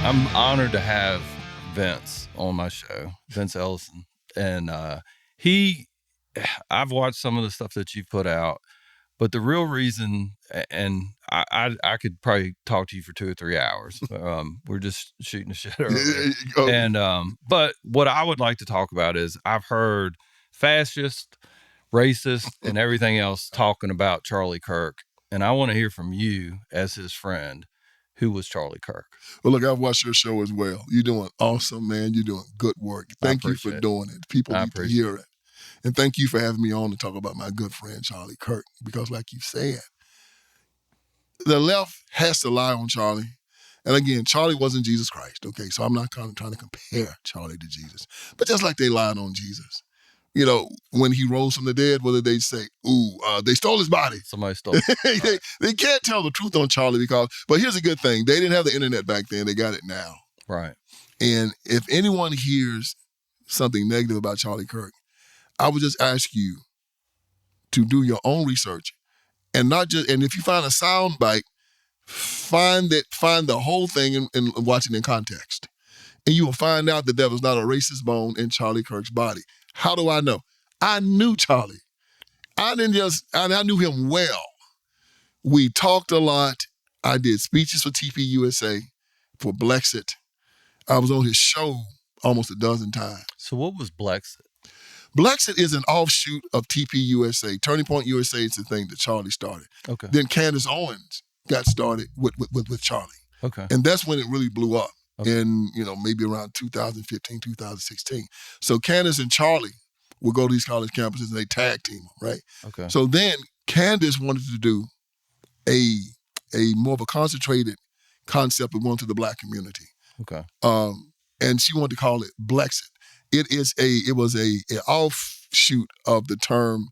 I'm honored to have Vince on my show, Vince Ellison. And I've watched some of the stuff that you've put out, but the real reason, and I could probably talk to you for 2 or 3 hours. We're just shooting the shit earlier. And, but what I would like to talk about is I've heard fascist, racist, and everything else talking about Charlie Kirk. And I want to hear from you as his friend. Who was Charlie Kirk? Well, look, I've watched your show as well. You're doing awesome, man. You're doing good work. Thank you for doing it. People need to hear it. And thank you for having me on to talk about my good friend, Charlie Kirk. Because like you said, the left has to lie on Charlie. And again, Charlie wasn't Jesus Christ, okay? So I'm not kind of trying to compare Charlie to Jesus. But just like they lied on Jesus. You know, when he rose from the dead, what did they say? They stole his body. Somebody stole it. They can't tell the truth on Charlie but here's a good thing. They didn't have the internet back then. They got it now. Right. And if anyone hears something negative about Charlie Kirk, I would just ask you to do your own research and if you find a sound bite, find the whole thing and watch it in context. And you will find out that there was not a racist bone in Charlie Kirk's body. How do I know? I knew Charlie. I knew him well. We talked a lot. I did speeches for TPUSA, for BLEXIT. I was on his show almost a dozen times. So what was BLEXIT? BLEXIT is an offshoot of TPUSA. Turning Point USA is the thing that Charlie started. Okay. Then Candace Owens got started with Charlie. Okay. And that's when it really blew up. Okay. In, maybe around 2015, 2016. So Candace and Charlie would go to these college campuses and they tag team them, right? Okay. So then Candace wanted to do a more of a concentrated concept of going to the Black community. Okay. And she wanted to call it BLEXIT. It was a offshoot of the term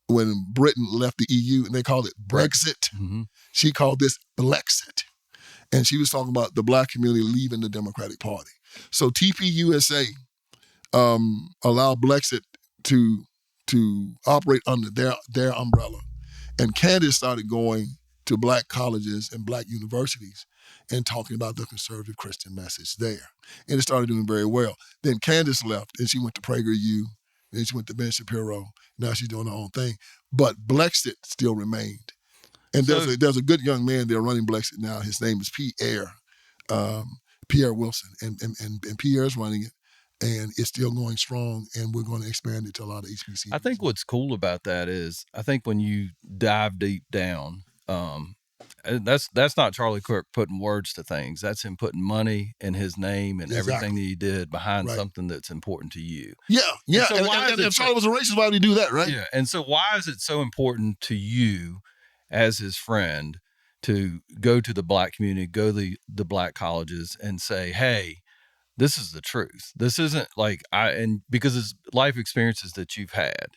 when Britain left the EU and they called it Brexit. Mm-hmm. She called this BLEXIT. And she was talking about the Black community leaving the Democratic Party. So TPUSA allowed BLEXIT to operate under their umbrella. And Candace started going to Black colleges and Black universities and talking about the conservative Christian message there. And it started doing very well. Then Candace left and she went to PragerU. Then she went to Ben Shapiro. Now she's doing her own thing. But BLEXIT still remained. And there's a good young man there running BLEXIT now. His name is Pierre Wilson. And Pierre's running it. And it's still going strong. And we're going to expand it to a lot of HBCUs. I think what's cool about that is, I think when you dive deep down, that's not Charlie Kirk putting words to things. That's him putting money and his name and everything that he did behind something that's important to you. Yeah. And so if Charlie was a racist, why would he do that, right? Yeah. And so why is it so important to you as his friend to go to the Black community, go to the Black colleges and say, hey, this is the truth. This isn't like because it's life experiences that you've had.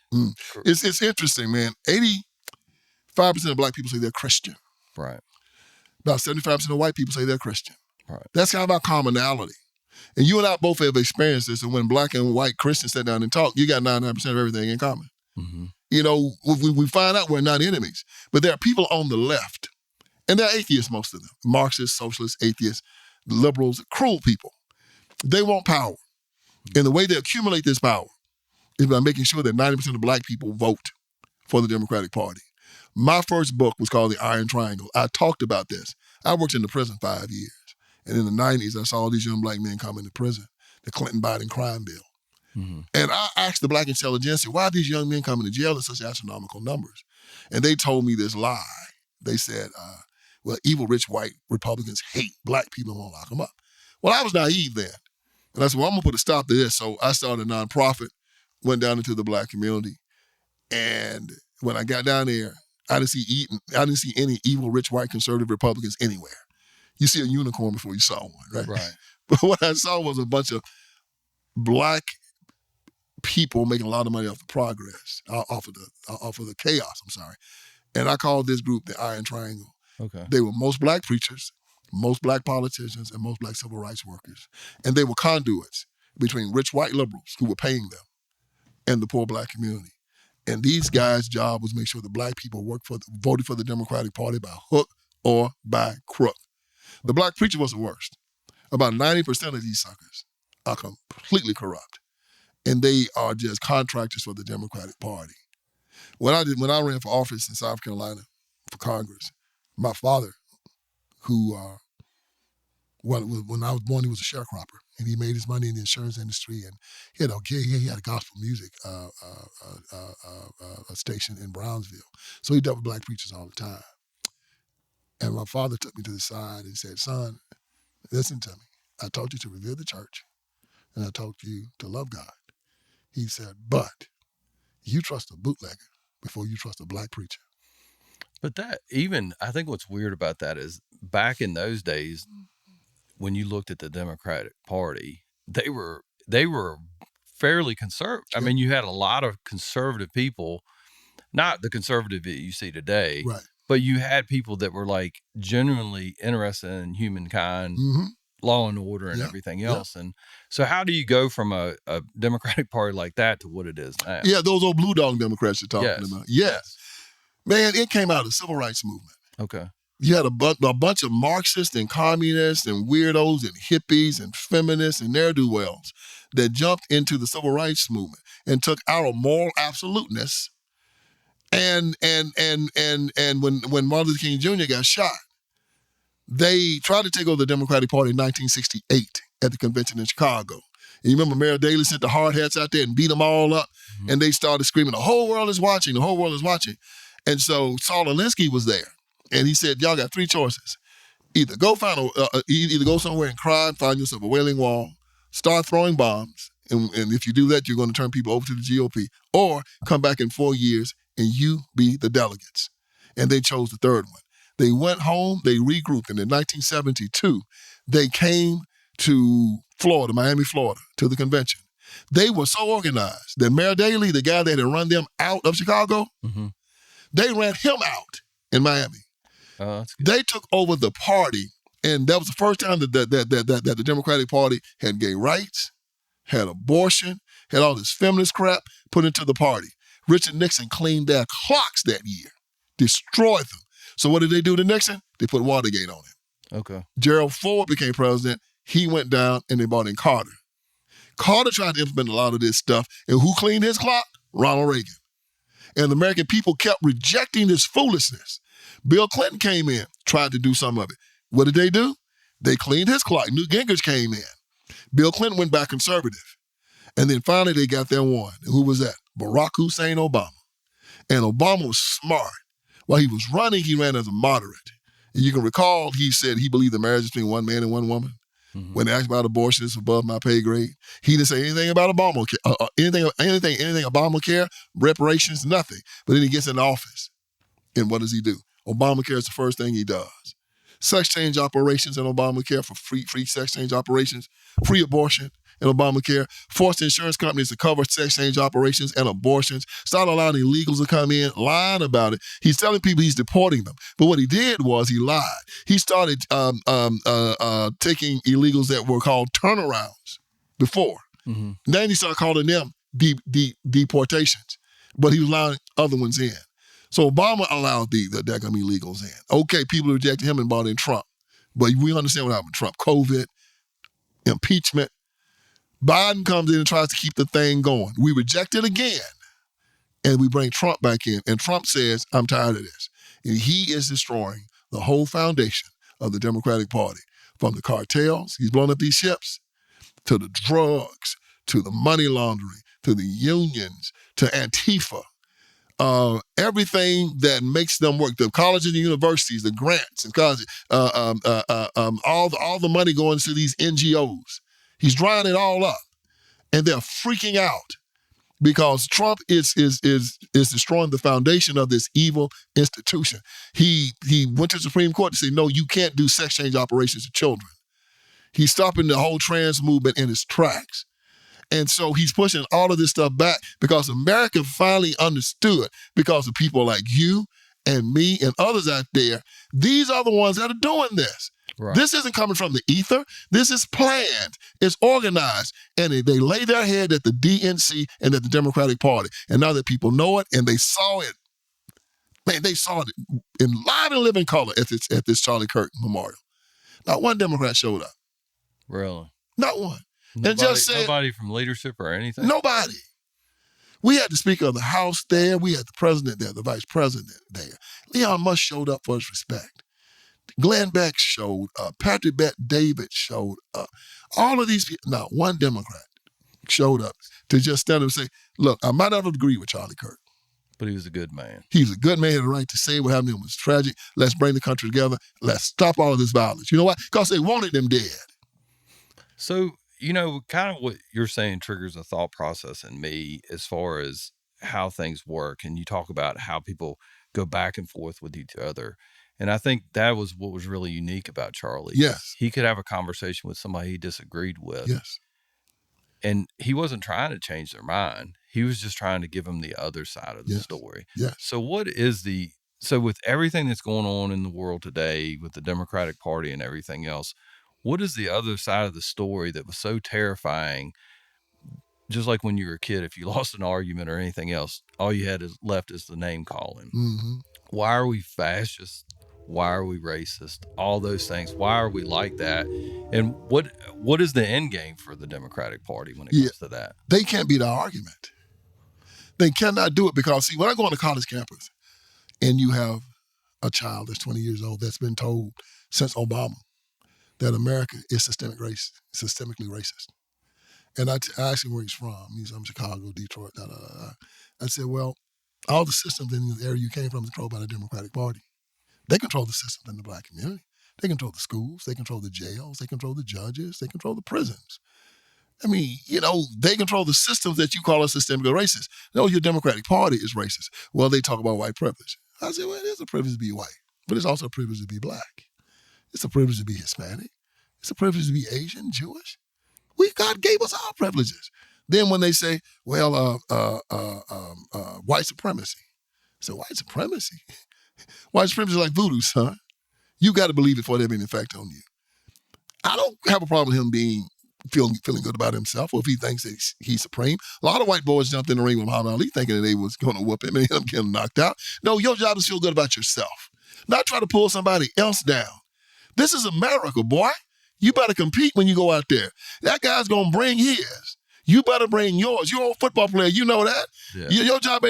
It's interesting, man. 85% of Black people say they're Christian. Right. About 75% of white people say they're Christian. Right. That's kind of our commonality. And you and I both have experienced this. And when Black and white Christians sit down and talk, you got 99% of everything in common. Mm-hmm. We find out we're not enemies. But there are people on the left, and they're atheists, most of them. Marxists, socialists, atheists, liberals, cruel people. They want power. And the way they accumulate this power is by making sure that 90% of Black people vote for the Democratic Party. My first book was called The Iron Triangle. I talked about this. I worked in the prison 5 years. And in the 90s, I saw all these young Black men come into prison, the Clinton-Biden crime bill. Mm-hmm. And I asked the Black intelligentsia, why are these young men coming to jail in such astronomical numbers? And they told me this lie. They said, evil, rich, white Republicans hate Black people and won't lock them up. Well, I was naive then. And I said, well, I'm going to put a stop to this. So I started a nonprofit, went down into the Black community. And when I got down there, I didn't see any evil, rich, white, conservative Republicans anywhere. You see a unicorn before you saw one, right? Right. But what I saw was a bunch of Black people making a lot of money off the progress, off of the chaos, I'm sorry. And I called this group the Iron Triangle. Okay. They were most Black preachers, most Black politicians, and most Black civil rights workers. And they were conduits between rich white liberals who were paying them and the poor Black community. And these guys' job was make sure the Black people voted for the Democratic Party by hook or by crook. The Black preacher was the worst. About 90% of these suckers are completely corrupt. And they are just contractors for the Democratic Party. When I ran for office in South Carolina for Congress, my father, who when I was born, he was a sharecropper, and he made his money in the insurance industry, and he had a gospel music a station in Brownsville. So he dealt with black preachers all the time. And my father took me to the side and said, "Son, listen to me. I taught you to revere the church, and I taught you to love God." He said, "But you trust a bootlegger before you trust a black preacher." But I think what's weird about that is back in those days, when you looked at the Democratic Party, they were fairly conservative. I mean, you had a lot of conservative people, not the conservative that you see today, right, but you had people that were like genuinely interested in humankind, law and order, and everything else. And so how do you go from a Democratic Party like that to what it is now? Yeah, those old blue dog Democrats you're talking about. Yes. Man, it came out of the civil rights movement. Okay. You had a bunch of Marxists and communists and weirdos and hippies and feminists and ne'er-do-wells that jumped into the civil rights movement and took our moral absoluteness. And when Martin Luther King Jr. got shot, they tried to take over the Democratic Party in 1968 at the convention in Chicago. And you remember Mayor Daley sent the hard hats out there and beat them all up, and they started screaming, "The whole world is watching, the whole world is watching." And so Saul Alinsky was there, and he said, "Y'all got three choices: either go either go somewhere and cry and find yourself a wailing wall, start throwing bombs, and if you do that, you're going to turn people over to the GOP, or come back in 4 years and you be the delegates." And they chose the third one. They went home, they regrouped, and in 1972, they came to Florida, Miami, Florida, to the convention. They were so organized that Mayor Daley, the guy that had run them out of Chicago, they ran him out in Miami. That's good. They took over the party, and that was the first time that the Democratic Party had gay rights, had abortion, had all this feminist crap put into the party. Richard Nixon cleaned their clocks that year, destroyed them. So what did they do to Nixon? They put Watergate on him. Okay. Gerald Ford became president. He went down, and they brought in Carter. Carter tried to implement a lot of this stuff, and who cleaned his clock? Ronald Reagan. And the American people kept rejecting this foolishness. Bill Clinton came in, tried to do some of it. What did they do? They cleaned his clock. Newt Gingrich came in. Bill Clinton went back conservative. And then finally they got their one. And who was that? Barack Hussein Obama. And Obama was smart. While he was running, he ran as a moderate. And you can recall he said he believed the marriage between one man and one woman. When asked about abortion, it's above my pay grade. He didn't say anything about Obamacare, anything Obamacare, reparations, nothing. But then he gets in office, and what does he do? Obamacare is the first thing he does. Sex change operations in Obamacare for free sex change operations, free abortion in Obamacare, forced insurance companies to cover sex change operations and abortions, started allowing illegals to come in, lying about it. He's telling people he's deporting them. But what he did was he lied. He started taking illegals that were called turnarounds before. Then he started calling them deportations. But he was allowing other ones in. So Obama allowed the daggum illegals in. Okay, people rejected him and brought in Trump. But we understand what happened with Trump. COVID, impeachment. Biden comes in and tries to keep the thing going. We reject it again, and we bring Trump back in. And Trump says, "I'm tired of this." And he is destroying the whole foundation of the Democratic Party. From the cartels, he's blown up these ships, to the drugs, to the money laundering, to the unions, to Antifa. Everything that makes them work, the colleges and universities, the grants and colleges, all the money going to these NGOs. He's drying it all up, and they're freaking out because Trump is destroying the foundation of this evil institution. He went to the Supreme Court to say, no, you can't do sex change operations to children. He's stopping the whole trans movement in its tracks. And so he's pushing all of this stuff back because America finally understood, because of people like you and me and others out there, these are the ones that are doing this. Right. This isn't coming from the ether. This is planned. It's organized. And they lay their head at the DNC and at the Democratic Party. And now that people know it and they saw it, man, they saw it in live and living color at this Charlie Kirk memorial. Not one Democrat showed up. Really? Not one. Nobody, and just said, nobody from leadership or anything? Nobody. We had the Speaker of the House there. We had the President there, the Vice President there. Leon Musk showed up for his respect. Glenn Beck showed up. Patrick Bet David showed up. All of these people, not one Democrat showed up to just stand up and say, look, I might not agree with Charlie Kirk. But he was a good man. He was a good man. He had the right to say what happened to him was tragic. Let's bring the country together. Let's stop all of this violence. You know why? Because they wanted them dead. So, kind of what you're saying triggers a thought process in me as far as how things work. And you talk about how people go back and forth with each other. And I think that was what was really unique about Charlie. Yes. He could have a conversation with somebody he disagreed with. Yes. And he wasn't trying to change their mind. He was just trying to give them the other side of the story. Yes. So with everything that's going on in the world today with the Democratic Party and everything else, what is the other side of the story that was so terrifying? Just like when you were a kid, if you lost an argument or anything else, all you had left is the name calling. Mm-hmm. Why are we fascist? Why are we racist? All those things. Why are we like that? And what is the end game for the Democratic Party when it comes to that? They can't beat our argument. They cannot do it because, see, when I go on a college campus and you have a child that's 20 years old that's been told since Obama that America is systemically racist. And I asked him where he's from. He's from Chicago, Detroit, I said, well, all the systems in the area you came from is controlled by the Democratic Party. They control the systems in the black community. They control the schools. They control the jails. They control the judges. They control the prisons. I mean, they control the systems that you call us systemically racist. No, your Democratic Party is racist. Well, they talk about white privilege. I said, well, it is a privilege to be white, but it's also a privilege to be black. It's a privilege to be Hispanic. It's a privilege to be Asian, Jewish. God gave us our privileges. Then when they say, well, white supremacy. So white supremacy? White supremacy is like voodoo, son. You got to believe it for it to have an effect on you. I don't have a problem with him feeling good about himself, or if he thinks that he's supreme. A lot of white boys jumped in the ring with Muhammad Ali thinking that they was going to whoop him and him getting knocked out. No, your job is to feel good about yourself, not try to pull somebody else down. This is America, boy. You better compete when you go out there. That guy's going to bring his. You better bring yours. You're a football player. You know that. Yeah. Your job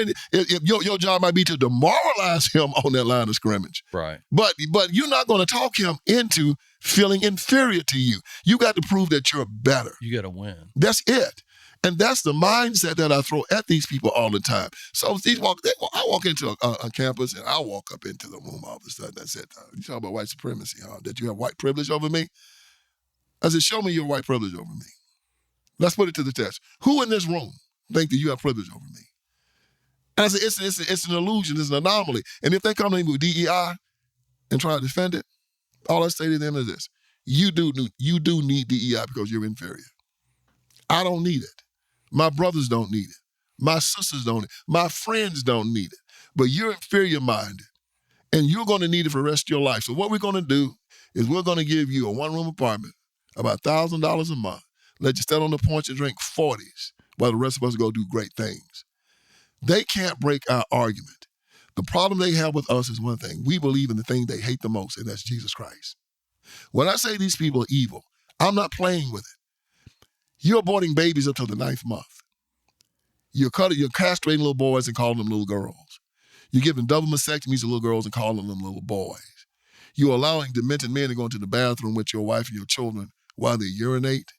your job might be to demoralize him on that line of scrimmage. Right. But you're not going to talk him into feeling inferior to you. You got to prove that you're better. You got to win. That's it. And that's the mindset that I throw at these people all the time. So I walk into a campus and I walk up into the room all of a sudden. I said, you talk about white supremacy, huh? That you have white privilege over me? I said, show me your white privilege over me. Let's put it to the test. Who in this room think that you have privilege over me? And I said, it's an illusion. It's an anomaly. And if they come to me with DEI and try to defend it, all I say to them is this. You do need DEI because you're inferior. I don't need it. My brothers don't need it. My sisters don't need it. My friends don't need it. But you're inferior-minded, and you're going to need it for the rest of your life. So what we're going to do is we're going to give you a one-room apartment, about $1,000 a month, let you stand on the porch and drink 40s while the rest of us go do great things. They can't break our argument. The problem they have with us is one thing. We believe in the thing they hate the most, and that's Jesus Christ. When I say these people are evil, I'm not playing with it. You're aborting babies up to the 9th month. You're castrating little boys and calling them little girls. You're giving double mastectomies to little girls and calling them little boys. You're allowing demented men to go into the bathroom with your wife and your children while they urinate.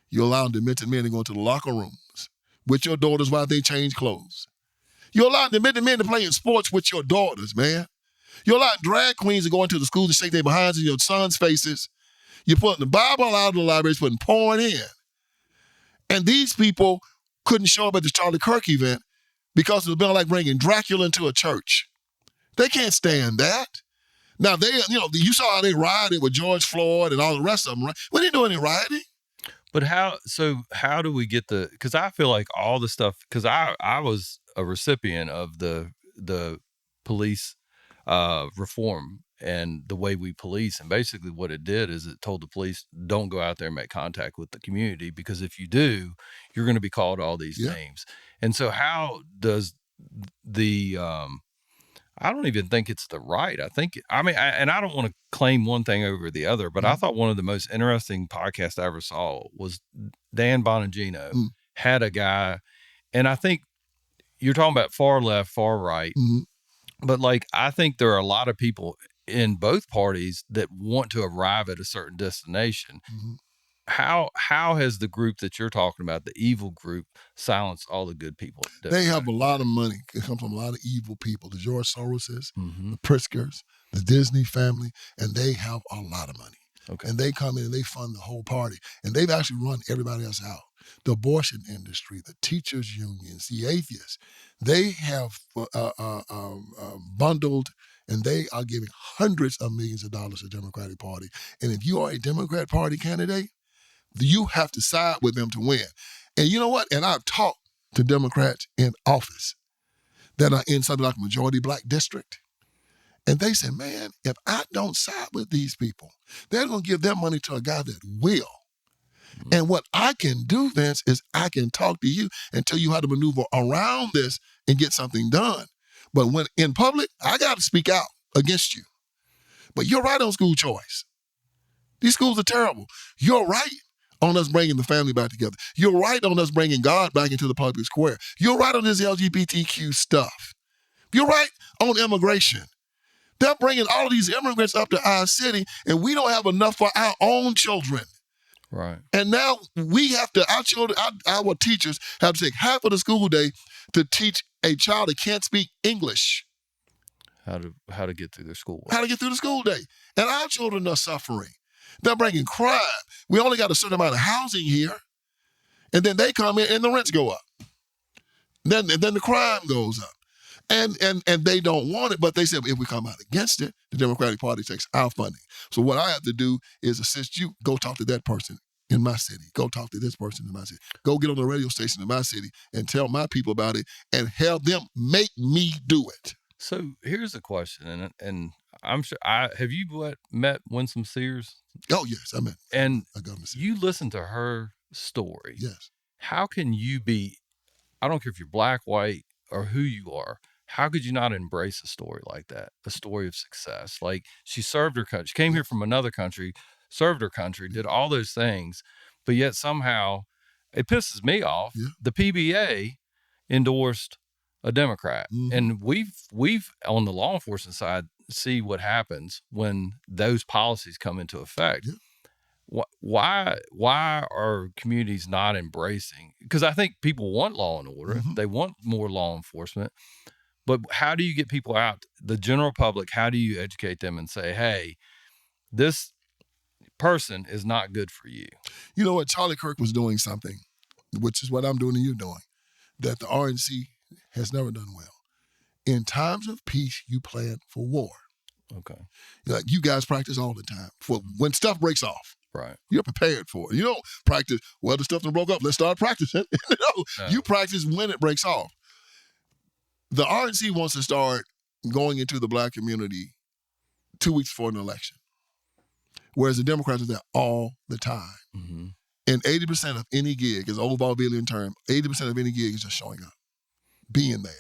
You're allowing demented men to go into the locker rooms with your daughters while they change clothes. You're allowing demented men to play in sports with your daughters, man. You're allowing drag queens to go into the schools and shake their behinds in your sons' faces. You're putting the Bible out of the libraries, putting porn in. And these people couldn't show up at the Charlie Kirk event because it would have been like bringing Dracula into a church. They can't stand that. Now, you saw how they rioted with George Floyd and all the rest of them, right? We didn't do any rioting. But how do we get because I feel like all the stuff, because I was a recipient of the police reform and the way we police. And basically what it did is it told the police, don't go out there and make contact with the community, because if you do, you're going to be called all these names. And so how does the I don't even think it's the right. And I don't want to claim one thing over the other, but I thought one of the most interesting podcasts I ever saw was Dan Bonagino had a guy, and I think you're talking about far left, far right, but like, I think there are a lot of people in both parties that want to arrive at a certain destination. How has the group that you're talking about, the evil group, silenced all the good people? They have a lot of money. It comes from a lot of evil people. The George Soroses, the Pritzkers, the Disney family, and they have a lot of money. Okay. And they come in and they fund the whole party. And they've actually run everybody else out. The abortion industry, the teachers' unions, the atheists, they have bundled, and they are giving hundreds of millions of dollars to the Democratic Party. And if you are a Democrat Party candidate, you have to side with them to win. And you know what? And I've talked to Democrats in office that are in something like a majority black district. And they say, man, if I don't side with these people, they're going to give their money to a guy that will. And what I can do, Vince, is I can talk to you and tell you how to maneuver around this and get something done. But when in public, I got to speak out against you. But you're right on school choice. These schools are terrible. You're right on us bringing the family back together. You're right on us bringing God back into the public square. You're right on this LGBTQ stuff. You're right on immigration. They're bringing all of these immigrants up to our city, and we don't have enough for our own children. Right. And now we have to, our children, our teachers have to take half of the school day to teach a child that can't speak English how to get through their schoolwork. How to get through the school day. And our children are suffering. They're bringing crime. We only got a certain amount of housing here. And then they come in and the rents go up. Then the crime goes up. And they don't want it, but they said, if we come out against it, the Democratic Party takes our funding. So what I have to do is assist you. Go talk to that person in my city. Go talk to this person in my city. Go get on the radio station in my city and tell my people about it and have them make me do it. So here's a question, and I'm sure have you met Winsome Sears? Oh yes, I met. And Governor Sears. You listen to her story. Yes. How can you be? I don't care if you're black, white, or who you are. How could you not embrace a story like that? A story of success. Like, she served her country. She came here from another country, served her country, did all those things, but yet somehow it pisses me off. Yeah. The PBA endorsed a Democrat. And we've on the law enforcement side see what happens when those policies come into effect. Yeah. Why are communities not embracing? Because I think people want law and order. They want more law enforcement. But how do you get people out, the general public, how do you educate them and say, hey, this person is not good for you? You know what? Charlie Kirk was doing something, which is what I'm doing and you're doing, that the RNC has never done well. In times of peace, you plan for war. Okay. Like, you guys practice all the time. For when stuff breaks off. Right. You're prepared for it. You don't practice, well, the stuff that broke up, let's start practicing. No. You practice when it breaks off. The RNC wants to start going into the black community 2 weeks before an election, whereas the Democrats are there all the time. And 80% of any gig, is an old vaudevillian term, 80% of any gig is just showing up, being there,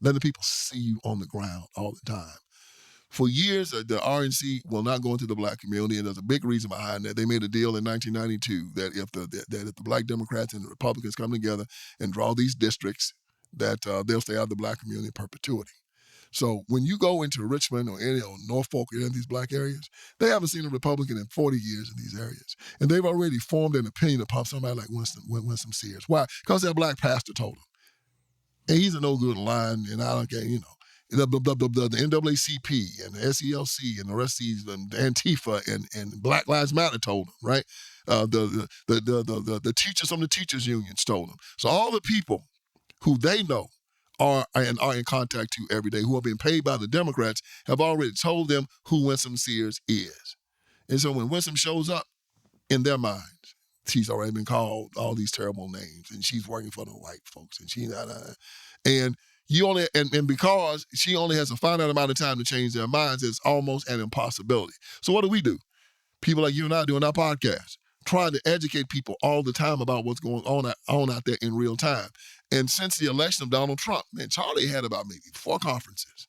letting people see you on the ground all the time. For years, the RNC will not go into the black community, and there's a big reason behind that. They made a deal in 1992 that if the black Democrats and the Republicans come together and draw these districts, that they'll stay out of the black community in perpetuity. So when you go into Richmond or Norfolk or any of these black areas, they haven't seen a Republican in 40 years in these areas. And they've already formed an opinion upon somebody like Winsome Sears. Why? Because their black pastor told them. And he's a no good line, and I don't care, the NAACP and the SELC and the rest of these, and Antifa and Black Lives Matter told them, right? The teachers from the teachers unions told them. So all the people who they know are in contact to every day, who are being paid by the Democrats, have already told them who Winsome Sears is. And so when Winsome shows up, in their minds, she's already been called all these terrible names, and she's working for the white folks, and because she only has a finite amount of time to change their minds, it's almost an impossibility. So what do? People like you and I doing our podcast, trying to educate people all the time about what's going on out there in real time. And since the election of Donald Trump, man, Charlie had about maybe 4 conferences.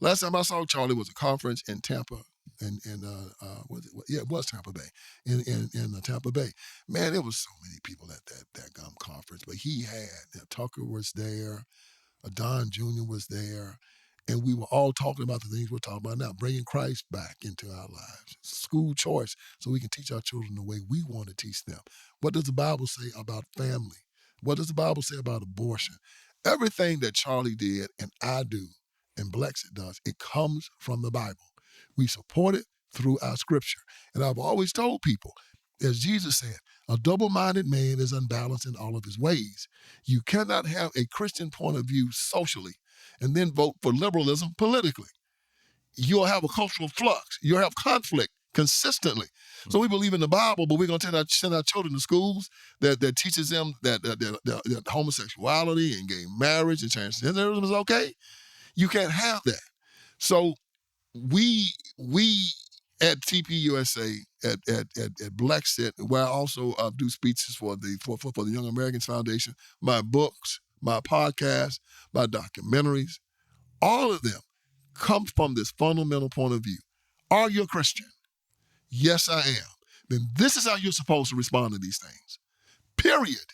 Last time I saw Charlie was a conference in Tampa, it was Tampa Bay, in Tampa Bay. Man, there was so many people at that conference, but he had, Tucker was there, Don Jr. was there, and we were all talking about the things we're talking about now, bringing Christ back into our lives, school choice, so we can teach our children the way we want to teach them. What does the Bible say about family? What does the Bible say about abortion? Everything that Charlie did and I do and BLEXIT does, it comes from the Bible. We support it through our scripture. And I've always told people, as Jesus said, a double-minded man is unbalanced in all of his ways. You cannot have a Christian point of view socially and then vote for liberalism politically. You'll have a cultural flux. You'll have conflict consistently. So we believe in the Bible, but we're going to send our children to schools that teaches them that homosexuality and gay marriage and transgenderism is okay. You can't have that. So we at TPUSA, at BLEXIT, where I also do speeches for the Young Americans Foundation, my books, my podcasts, my documentaries, all of them come from this fundamental point of view. Are you a Christian? Yes, I am. Then this is how you're supposed to respond to these things. Period.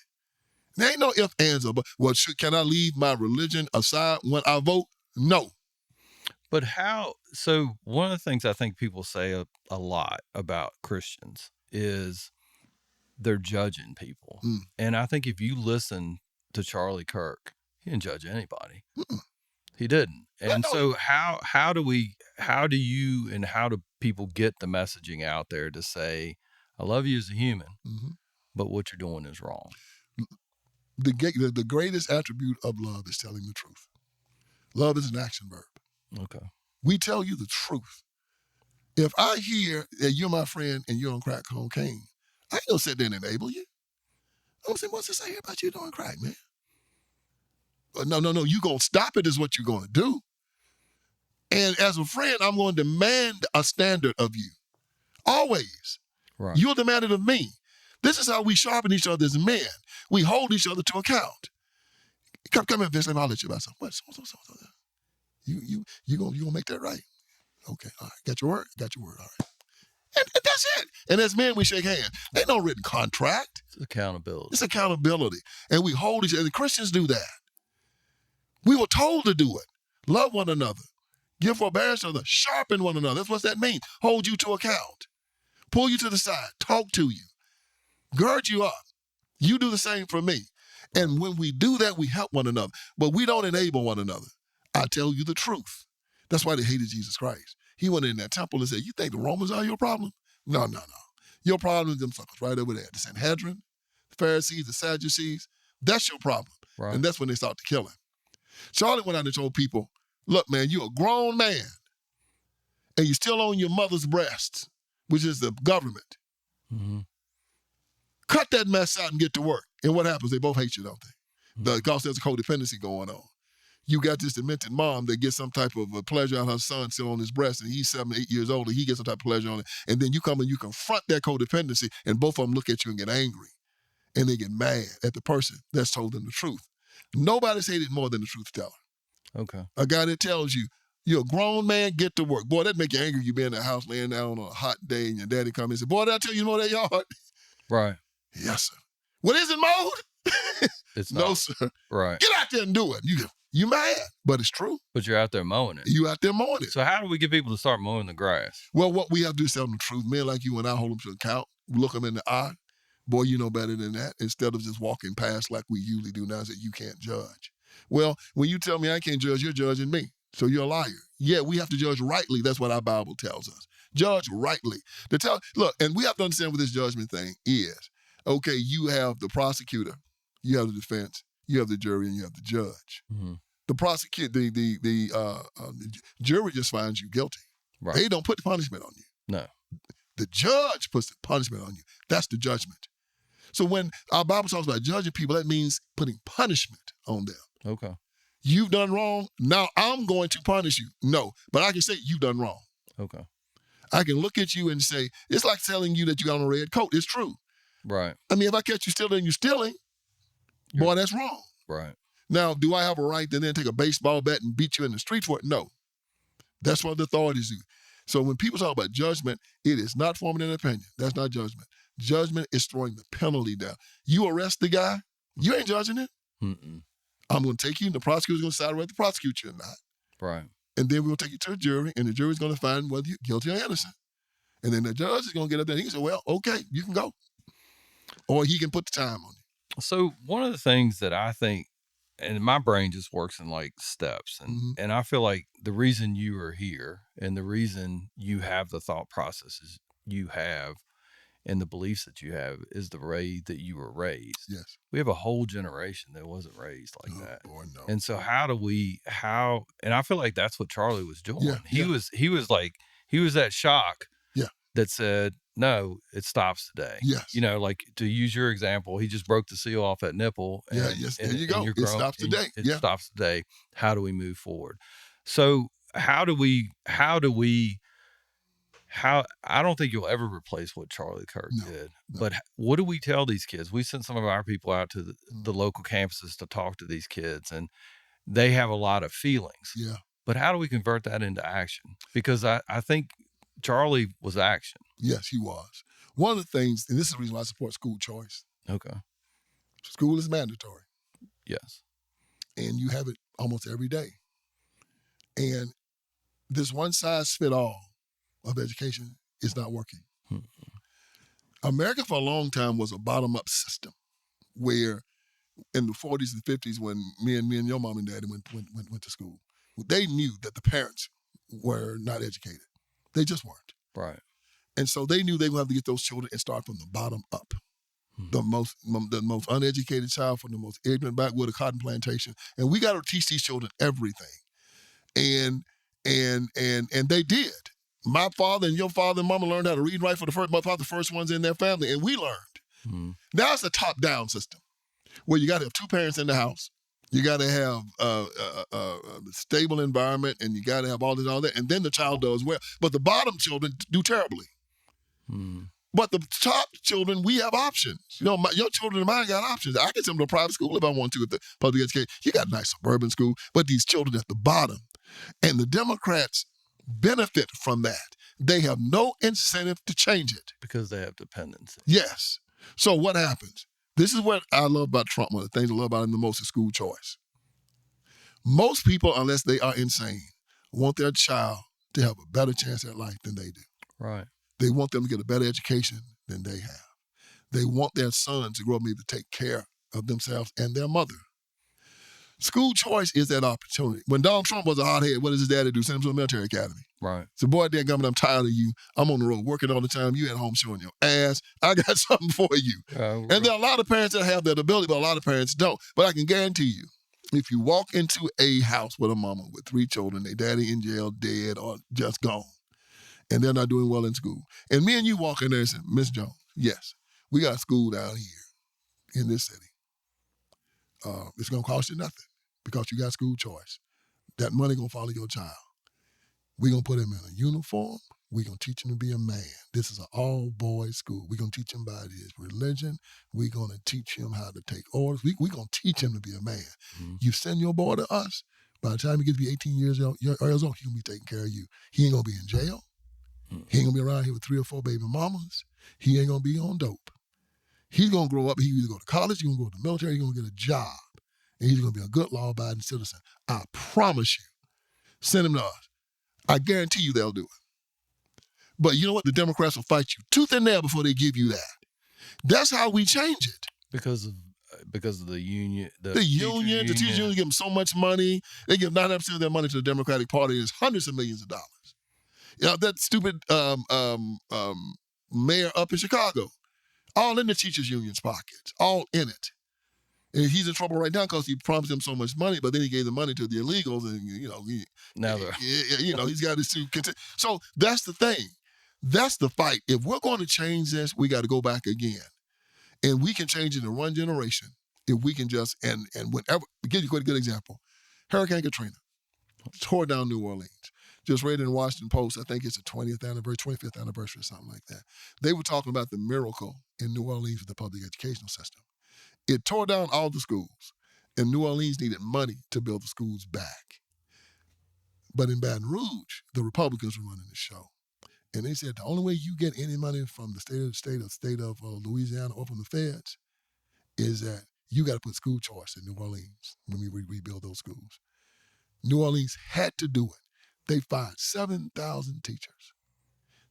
There ain't no ifs, ands, or buts. Well, can I leave my religion aside when I vote? No. But how? So one of the things I think people say a lot about Christians is they're judging people. And I think if you listen to Charlie Kirk, he didn't judge anybody. He didn't. And so how do you and how do people get the messaging out there to say, I love you as a human, but what you're doing is wrong? The greatest attribute of love is telling the truth. Love is an action verb. Okay. We tell you the truth. If I hear that you're my friend and you're on crack cocaine, I ain't gonna sit there and enable you. I'm gonna say, what's this I hear about you doing crack, man? No, you gonna stop it is what you're gonna do. And as a friend, I'm going to demand a standard of you. Always. Right. You'll demand it of me. This is how we sharpen each other as men. We hold each other to account. Come here, Vince, let me holler at you about something. You gonna make that right? Okay, all right. Got your word? Got your word, all right. And that's it. And as men, we shake hands. Ain't no written contract. It's accountability. It's accountability. And we hold each other. The Christians do that. We were told to do it. Love one another. Give forbearance to others. Sharpen one another. That's what that means. Hold you to account. Pull you to the side. Talk to you. Gird you up. You do the same for me. And when we do that, we help one another. But we don't enable one another. I tell you the truth. That's why they hated Jesus Christ. He went in that temple and said, you think the Romans are your problem? No. Your problem is them suckers right over there. The Sanhedrin, the Pharisees, the Sadducees. That's your problem. Right. And that's when they start to kill him. Charlie went out and told people, look, man, you're a grown man and you're still on your mother's breast, which is the government. Cut that mess out and get to work. And what happens? They both hate you, don't they? Because there's a codependency going on. You got this demented mom that gets some type of a pleasure out of her son still on his breast, and he's 7 or 8 years old, and he gets some type of pleasure on it. And then you come and you confront that codependency, and both of them look at you and get angry. And they get mad at the person that's told them the truth. Nobody's hated more than the truth teller. Okay. A guy that tells you, you're a grown man, get to work. Boy, that'd make you angry. You be in the house laying down on a hot day and your daddy come and say, boy, did I tell you to mow that yard? Right. Yes, sir. Well, is it mowed? It's no, not. sir. Right. Get out there and do it. You mad, but it's true. But you're out there mowing it. You out there mowing it. So how do we get people to start mowing the grass? Well, what we have to do is tell them the truth. Men like you and I hold them to account. Look them in the eye. Boy, you know better than that. Instead of just walking past like we usually do now, that you can't judge. Well, when you tell me I can't judge, you're judging me. So you're a liar. Yeah, we have to judge rightly. That's what our Bible tells us. Judge rightly. Look, and we have to understand what this judgment thing is. Okay, you have the prosecutor, you have the defense, you have the jury, and you have the judge. The prosecutor, the jury just finds you guilty. Right. They don't put the punishment on you. No. The judge puts the punishment on you. That's the judgment. So when our Bible talks about judging people, that means putting punishment on them. Okay. You've done wrong. Now I'm going to punish you. No, but I can say you've done wrong. Okay. I can look at you and say, it's like telling you that you got on a red coat. It's true. Right. I mean, if I catch you stealing, you're stealing. Boy, that's wrong. Right. Now, do I have a right to then take a baseball bat and beat you in the street for it? No. That's what the authorities do. So when people talk about judgment, it is not forming an opinion. That's not judgment. Judgment is throwing the penalty down. You arrest the guy, you ain't judging it. Mm-mm. I'm going to take you, and the prosecutor's going to decide whether to prosecute you or not. Right. And then we'll take you to a jury, and the jury's going to find whether you're guilty or innocent. And then the judge is going to get up there and he can say, well, okay, you can go. Or he can put the time on you. So one of the things that I think, and my brain just works in like steps, and I feel like the reason you are here and the reason you have the thought processes you have and the beliefs that you have is the way that you were raised. Yes. We have a whole generation that wasn't raised like that. Boy, no. And so and I feel like that's what Charlie was doing. Yeah, he was that shock Yeah. that said, no, it stops today. Yes. You know, like to use your example, he just broke the seal off that nipple. And, there you go. It stops today. It stops today. How do we move forward? So I don't think you'll ever replace what Charlie Kirk did. No. But what do we tell these kids? We sent some of our people out to the local campuses to talk to these kids, and they have a lot of feelings. Yeah. But how do we convert that into action? Because I think Charlie was action. Yes, he was. One of the things, and this is the reason why I support school choice. Okay. School is mandatory. Yes. And you have it almost every day. And this one size fit all of education is not working. America for a long time was a bottom up system where in the 40s and 50s when me and your mom and daddy went to school, they knew that the parents were not educated. They just weren't. Right. And so they knew they would have to get those children and start from the bottom up. The most uneducated child from the most ignorant backwood of cotton plantation. And we got to teach these children everything. And they did. My father and your father and mama learned how to read and write for the first ones in their family, and we learned. Now it's a top-down system where you got to have two parents in the house. You got to have a stable environment, and you got to have all that, and then the child does well. But the bottom children do terribly. But the top children, we have options. You know, your children and mine got options. I can send them to a private school if I want to at the public education. You got a nice suburban school, but these children at the bottom, and the Democrats benefit from that. They have no incentive to change it. Because they have dependency. Yes. So what happens? This is what I love about Trump. One of the things I love about him the most is school choice. Most people, unless they are insane, want their child to have a better chance at life than they do. Right. They want them to get a better education than they have. They want their sons to grow up and be able to take care of themselves and their mother. School choice is that opportunity. When Donald Trump was a hothead, what does his daddy do? Send him to a military academy. Right. So, boy, dadgummit, I'm tired of you. I'm on the road working all the time. You at home showing your ass. I got something for you. And there are a lot of parents that have that ability, but a lot of parents don't. But I can guarantee you, if you walk into a house with a mama with 3 children, their daddy in jail, dead, or just gone, and they're not doing well in school, and me and you walk in there and say, Miss Jones, yes, we got school down here in this city. It's going to cost you nothing because you got school choice. That money going to follow your child. We're going to put him in a uniform. We're going to teach him to be a man. This is an all-boys school. We're going to teach him about his religion. We're going to teach him how to take orders. We're going to teach him to be a man. You send your boy to us, by the time he gets to be 18 years old, he's going to be taking care of you. He ain't going to be in jail. He ain't going to be around here with 3 or 4 baby mamas. He ain't going to be on dope. He's going to grow up. He either go to college, he's going to go to the military, he's going to get a job. And he's going to be a good law-abiding citizen. I promise you. Send him to us. I guarantee you they'll do it. But you know what? The Democrats will fight you tooth and nail before they give you that. That's how we change it. Because of the union. The teachers union give them so much money. They give 99% of their money to the Democratic Party. It's hundreds of millions of dollars. You know, that stupid mayor up in Chicago, all in the teachers union's pockets, all in it. And he's in trouble right now because he promised them so much money, but then he gave the money to the illegals, and he's got to sue. So that's the thing. That's the fight. If we're going to change this, we got to go back again, and we can change it in one generation if we can just and whenever. Give you a good example. Hurricane Katrina tore down New Orleans. Just read in the Washington Post. I think it's the 25th anniversary, or something like that. They were talking about the miracle in New Orleans with the public educational system. It tore down all the schools, and New Orleans needed money to build the schools back. But in Baton Rouge, the Republicans were running the show. And they said the only way you get any money from the state of Louisiana or from the feds is that you got to put school choice in New Orleans when we rebuild those schools. New Orleans had to do it. They fired 7,000 teachers.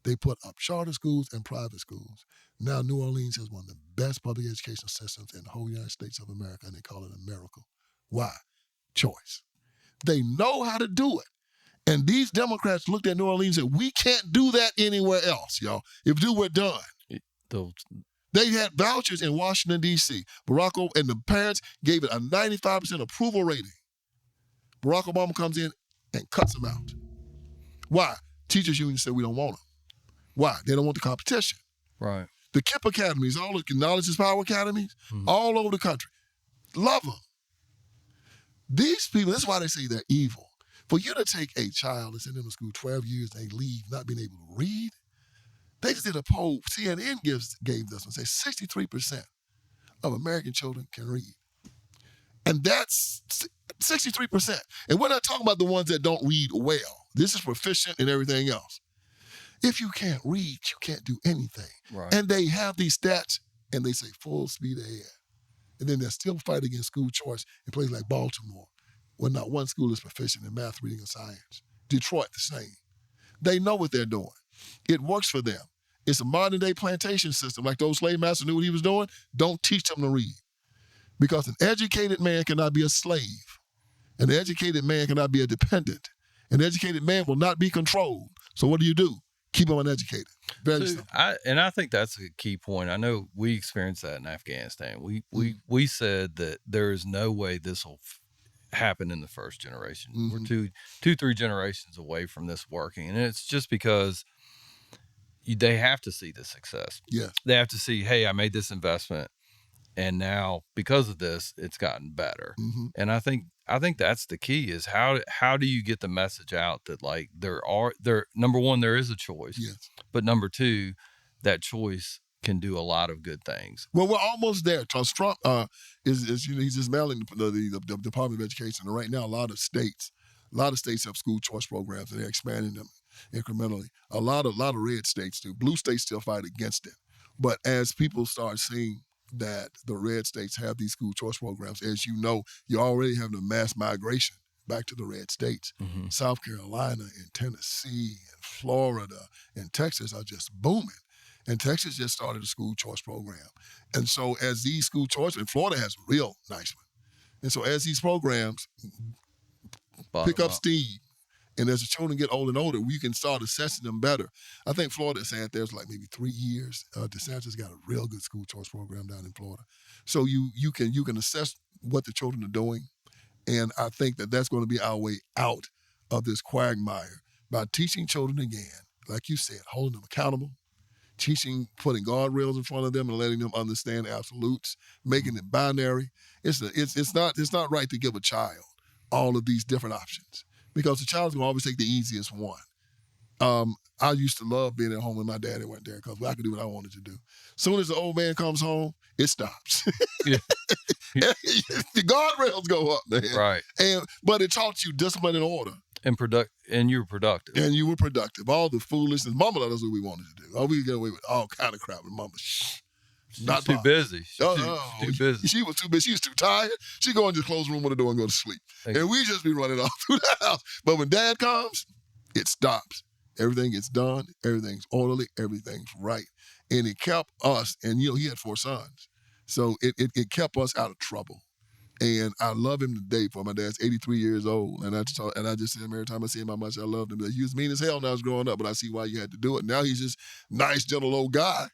They put up charter schools and private schools. Now New Orleans has one of the best public education systems in the whole United States of America, and they call it a miracle. Why? Choice. They know how to do it. And these Democrats looked at New Orleans and said, we can't do that anywhere else, y'all. If we're done. They had vouchers in Washington, D.C. Barack Obama and the parents gave it a 95% approval rating. Barack Obama comes in and cuts them out. Why? Teachers union said we don't want them. Why? They don't want the competition. Right. The KIPP academies, all the Knowledge is Power academies, all over the country, love them. These people, that's why they say they're evil. For you to take a child and send them to school 12 years, they leave not being able to read. They just did a poll. CNN gave this one. Say 63% of American children can read. And that's 63%. And we're not talking about the ones that don't read well. This is proficient and everything else. If you can't read, you can't do anything. Right. And they have these stats, and they say full speed ahead. And then they're still fighting against school choice in places like Baltimore, where not one school is proficient in math, reading, and science. Detroit, the same. They know what they're doing. It works for them. It's a modern-day plantation system. Like those slave masters knew what he was doing. Don't teach them to read. Because an educated man cannot be a slave. An educated man cannot be a dependent. An educated man will not be controlled. So what do? Keep them uneducated. Very simple. I think that's a key point. I know we experienced that in Afghanistan. We said that there is no way this will happen in the first generation. We're 2-3 generations away from this working, and it's just because they have to see the success. Yes. They have to see, hey, I made this investment, and now because of this, it's gotten better. And I think that's the key is how do you get the message out that like there number one, there is a choice. Yes. But number two, that choice can do a lot of good things. Well, we're almost there. Because Trump he's just mailing the Department of Education. And right now, a lot of states have school choice programs, and they're expanding them incrementally. A lot of red states do. Blue states still fight against it. But as people start seeing that the red states have these school choice programs, as you know, you're already having a mass migration back to the red states. South Carolina and Tennessee and Florida and Texas are just booming. And Texas just started a school choice program. And so as these school choice, and Florida has a real nice one. And so as these programs pick up steam, and as the children get older and older, we can start assessing them better. I think Florida is saying there's like maybe 3 years. DeSantis got a real good school choice program down in Florida. So you can assess what the children are doing. And I think that's going to be our way out of this quagmire by teaching children again, like you said, holding them accountable, putting guardrails in front of them and letting them understand absolutes, making it binary. It's not right to give a child all of these different options, because the child's going to always take the easiest one. I used to love being at home when my daddy went there because I could do what I wanted to do. Soon as the old man comes home, it stops. The guardrails go up, man. Right. But it taught you discipline and order. And you were productive. And you were productive. All the foolishness. Mama let us do what we wanted to do. Oh, we could get away with all kind of crap with Mama. Not too busy. Too busy. She was too busy. She was too tired. She go into the closed room with the door and go to sleep. And we just be running all through the house. But when Dad comes, it stops. Everything gets done. Everything's orderly. Everything's right. And it kept us, and he had 4 sons. So it kept us out of trouble. And I love him today for my dad's 83 years old. And I just say him every time I see him how much I loved him. He was mean as hell when I was growing up, but I see why you had to do it. Now he's just nice, gentle old guy.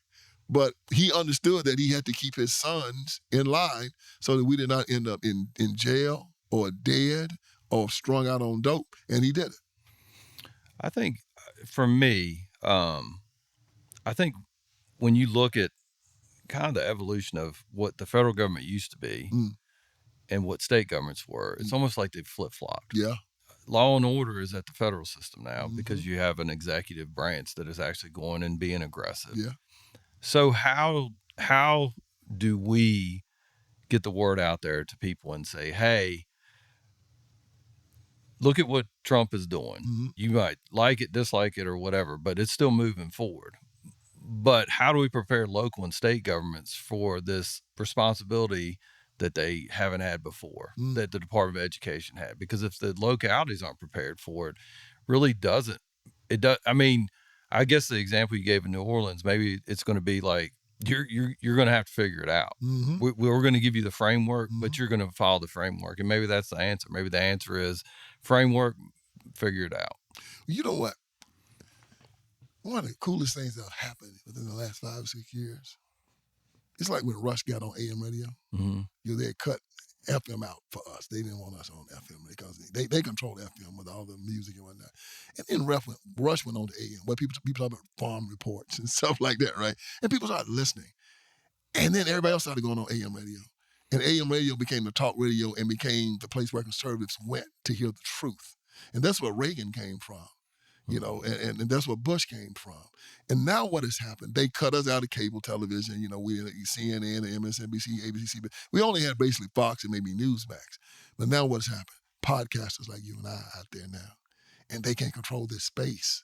But he understood that he had to keep his sons in line so that we did not end up in jail or dead or strung out on dope. And he did it. I think for me, I think when you look at kind of the evolution of what the federal government used to be and what state governments were, it's almost like they've flip-flopped. Yeah. Law and order is at the federal system now because you have an executive branch that is actually going and being aggressive. Yeah. So how do we get the word out there to people and say, hey, look at what Trump is doing. Mm-hmm. You might like it, dislike it, or whatever, but it's still moving forward. But how do we prepare local and state governments for this responsibility that they haven't had before, that the Department of Education had? Because if the localities aren't prepared for it, really doesn't. It does. I mean, I guess the example you gave in New Orleans, maybe it's going to be like, you're going to have to figure it out. Mm-hmm. We're going to give you the framework, but you're going to follow the framework. And maybe that's the answer. Maybe the answer is framework, figure it out. You know what? One of the coolest things that happened within the last 5 or 6 years, it's like when Rush got on AM radio. Mm-hmm. They had cut FM out for us. They didn't want us on FM because they controlled FM with all the music and whatnot. And then Rush went on to AM, where people talk about farm reports and stuff like that, right? And people started listening. And then everybody else started going on AM radio. And AM radio became the talk radio and became the place where conservatives went to hear the truth. And that's where Reagan came from. And that's where Bush came from. And now what has happened? They cut us out of cable television. We CNN, MSNBC, ABC. But we only had basically Fox and maybe Newsmax. But now what's happened? Podcasters like you and I out there now. And they can't control this space.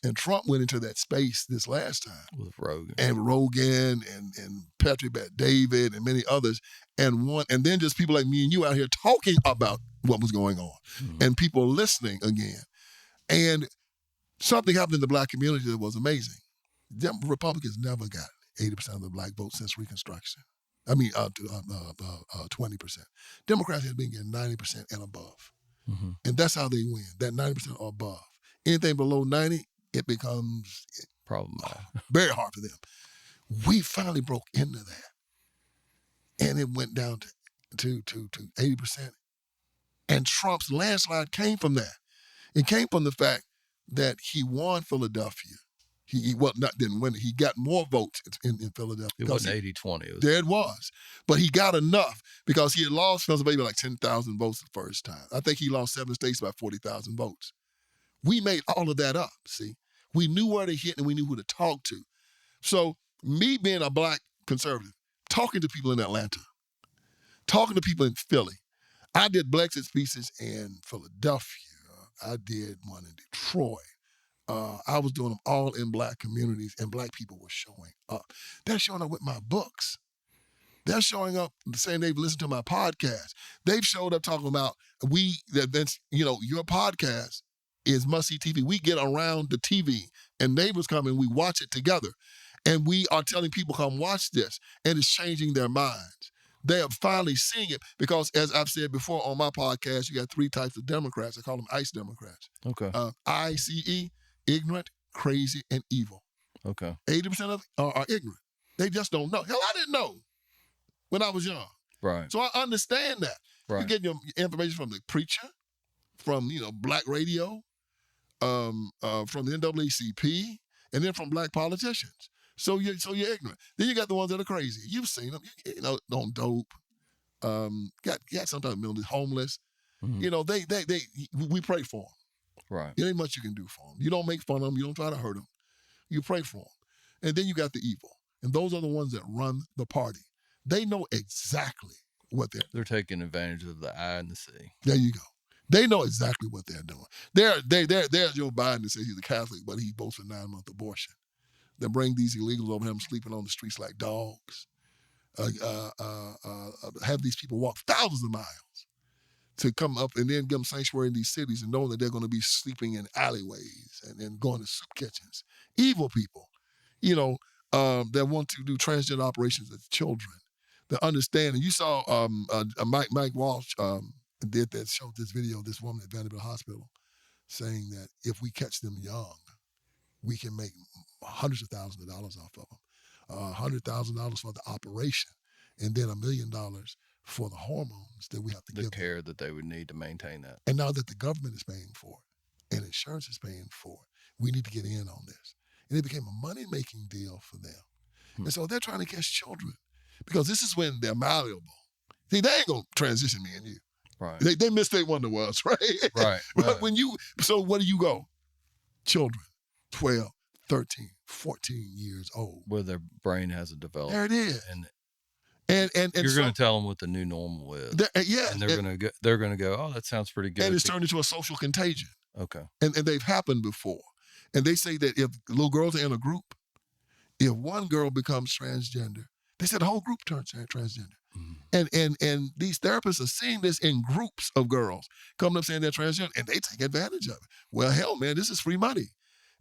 And Trump went into that space this last time. With Rogan. And Rogan and Patrick Bet-David and many others. And then just people like me and you out here talking about what was going on. Mm-hmm. And people listening again. And something happened in the black community that was amazing. Republicans never got 80% of the black vote since Reconstruction. 20%. Democrats have been getting 90% and above. Mm-hmm. And that's how they win, that 90% or above. Anything below 90, it becomes very hard for them. We finally broke into that. And it went down to 80%. And Trump's landslide came from that. It came from the fact that he won Philadelphia. He didn't win it. He got more votes in Philadelphia. It wasn't 80-20. There it was. But he got enough because he had lost Pennsylvania like 10,000 votes the first time. I think he lost 7 states by 40,000 votes. We made all of that up, see? We knew where to hit and we knew who to talk to. So me being a black conservative, talking to people in Atlanta, talking to people in Philly. I did BLEXIT speeches in Philadelphia. I did one in Detroit. I was doing them all in black communities, and black people were showing up. They're showing up with my books. They're showing up saying they've listened to my podcast. They've showed up talking about your podcast is must-see TV. We get around the TV, and neighbors come and we watch it together. And we are telling people, come watch this, and it's changing their minds. They are finally seeing it because, as I've said before on my podcast, you got 3 types of Democrats. I call them ICE Democrats. Okay. ICE, ignorant, crazy, and evil. Okay. 80% of them are ignorant. They just don't know. Hell, I didn't know when I was young. Right. So I understand that. Right. You get your information from the preacher, from black radio, from the NAACP, and then from black politicians. So you're ignorant. Then you got the ones that are crazy. You've seen them, on dope. Got sometimes mentally homeless. Mm-hmm. We pray for them. Right. There ain't much you can do for them. You don't make fun of them. You don't try to hurt them. You pray for them. And then you got the evil. And those are the ones that run the party. They know exactly what they're taking advantage of the I and the C. There you go. They know exactly what they're doing. There's Joe Biden that says he's a Catholic, but he votes for 9-month abortion. They bring these illegals over him sleeping on the streets like dogs. Have these people walk thousands of miles to come up and then give them sanctuary in these cities and know that they're going to be sleeping in alleyways and then going to soup kitchens. Evil people, that want to do transgender operations as children. That understand. And you saw Mike Walsh showed this video of this woman at Vanderbilt Hospital saying that if we catch them young, we can make hundreds of thousands of dollars off of them. $100,000 for the operation, and then $1 million for the hormones that we have to give them. The care that they would need to maintain that. And now that the government is paying for it and insurance is paying for it, we need to get in on this. And it became a money-making deal for them. And so they're trying to catch children because this is when they're malleable. See, they ain't going to transition me and you. Right. They missed their Wonder was, right? Right. But so where do you go? Children, 12, 13, 14 years old. Where their brain hasn't developed. There it is. And you're going to tell them what the new normal is. Yeah. And they're going to go, oh, that sounds pretty good. And it's turned into a social contagion. Okay. And they've happened before. And they say that if little girls are in a group, if one girl becomes transgender, they said the whole group turns transgender. Mm-hmm. And these therapists are seeing this in groups of girls coming up saying they're transgender, and they take advantage of it. Well, hell, man, this is free money.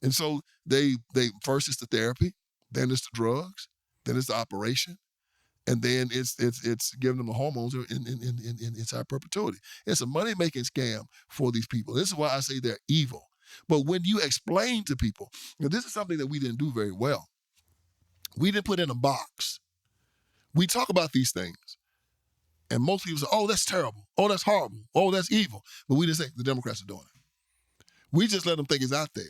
And so they first it's the therapy, then it's the drugs, then it's the operation, and then it's giving them the hormones in inside perpetuity. It's a money-making scam for these people. This is why I say they're evil. But when you explain to people, this is something that we didn't do very well. We didn't put in a box. We talk about these things, and most people say, oh, that's terrible. Oh, that's horrible. Oh, that's evil. But we didn't say the Democrats are doing it. We just let them think it's out there.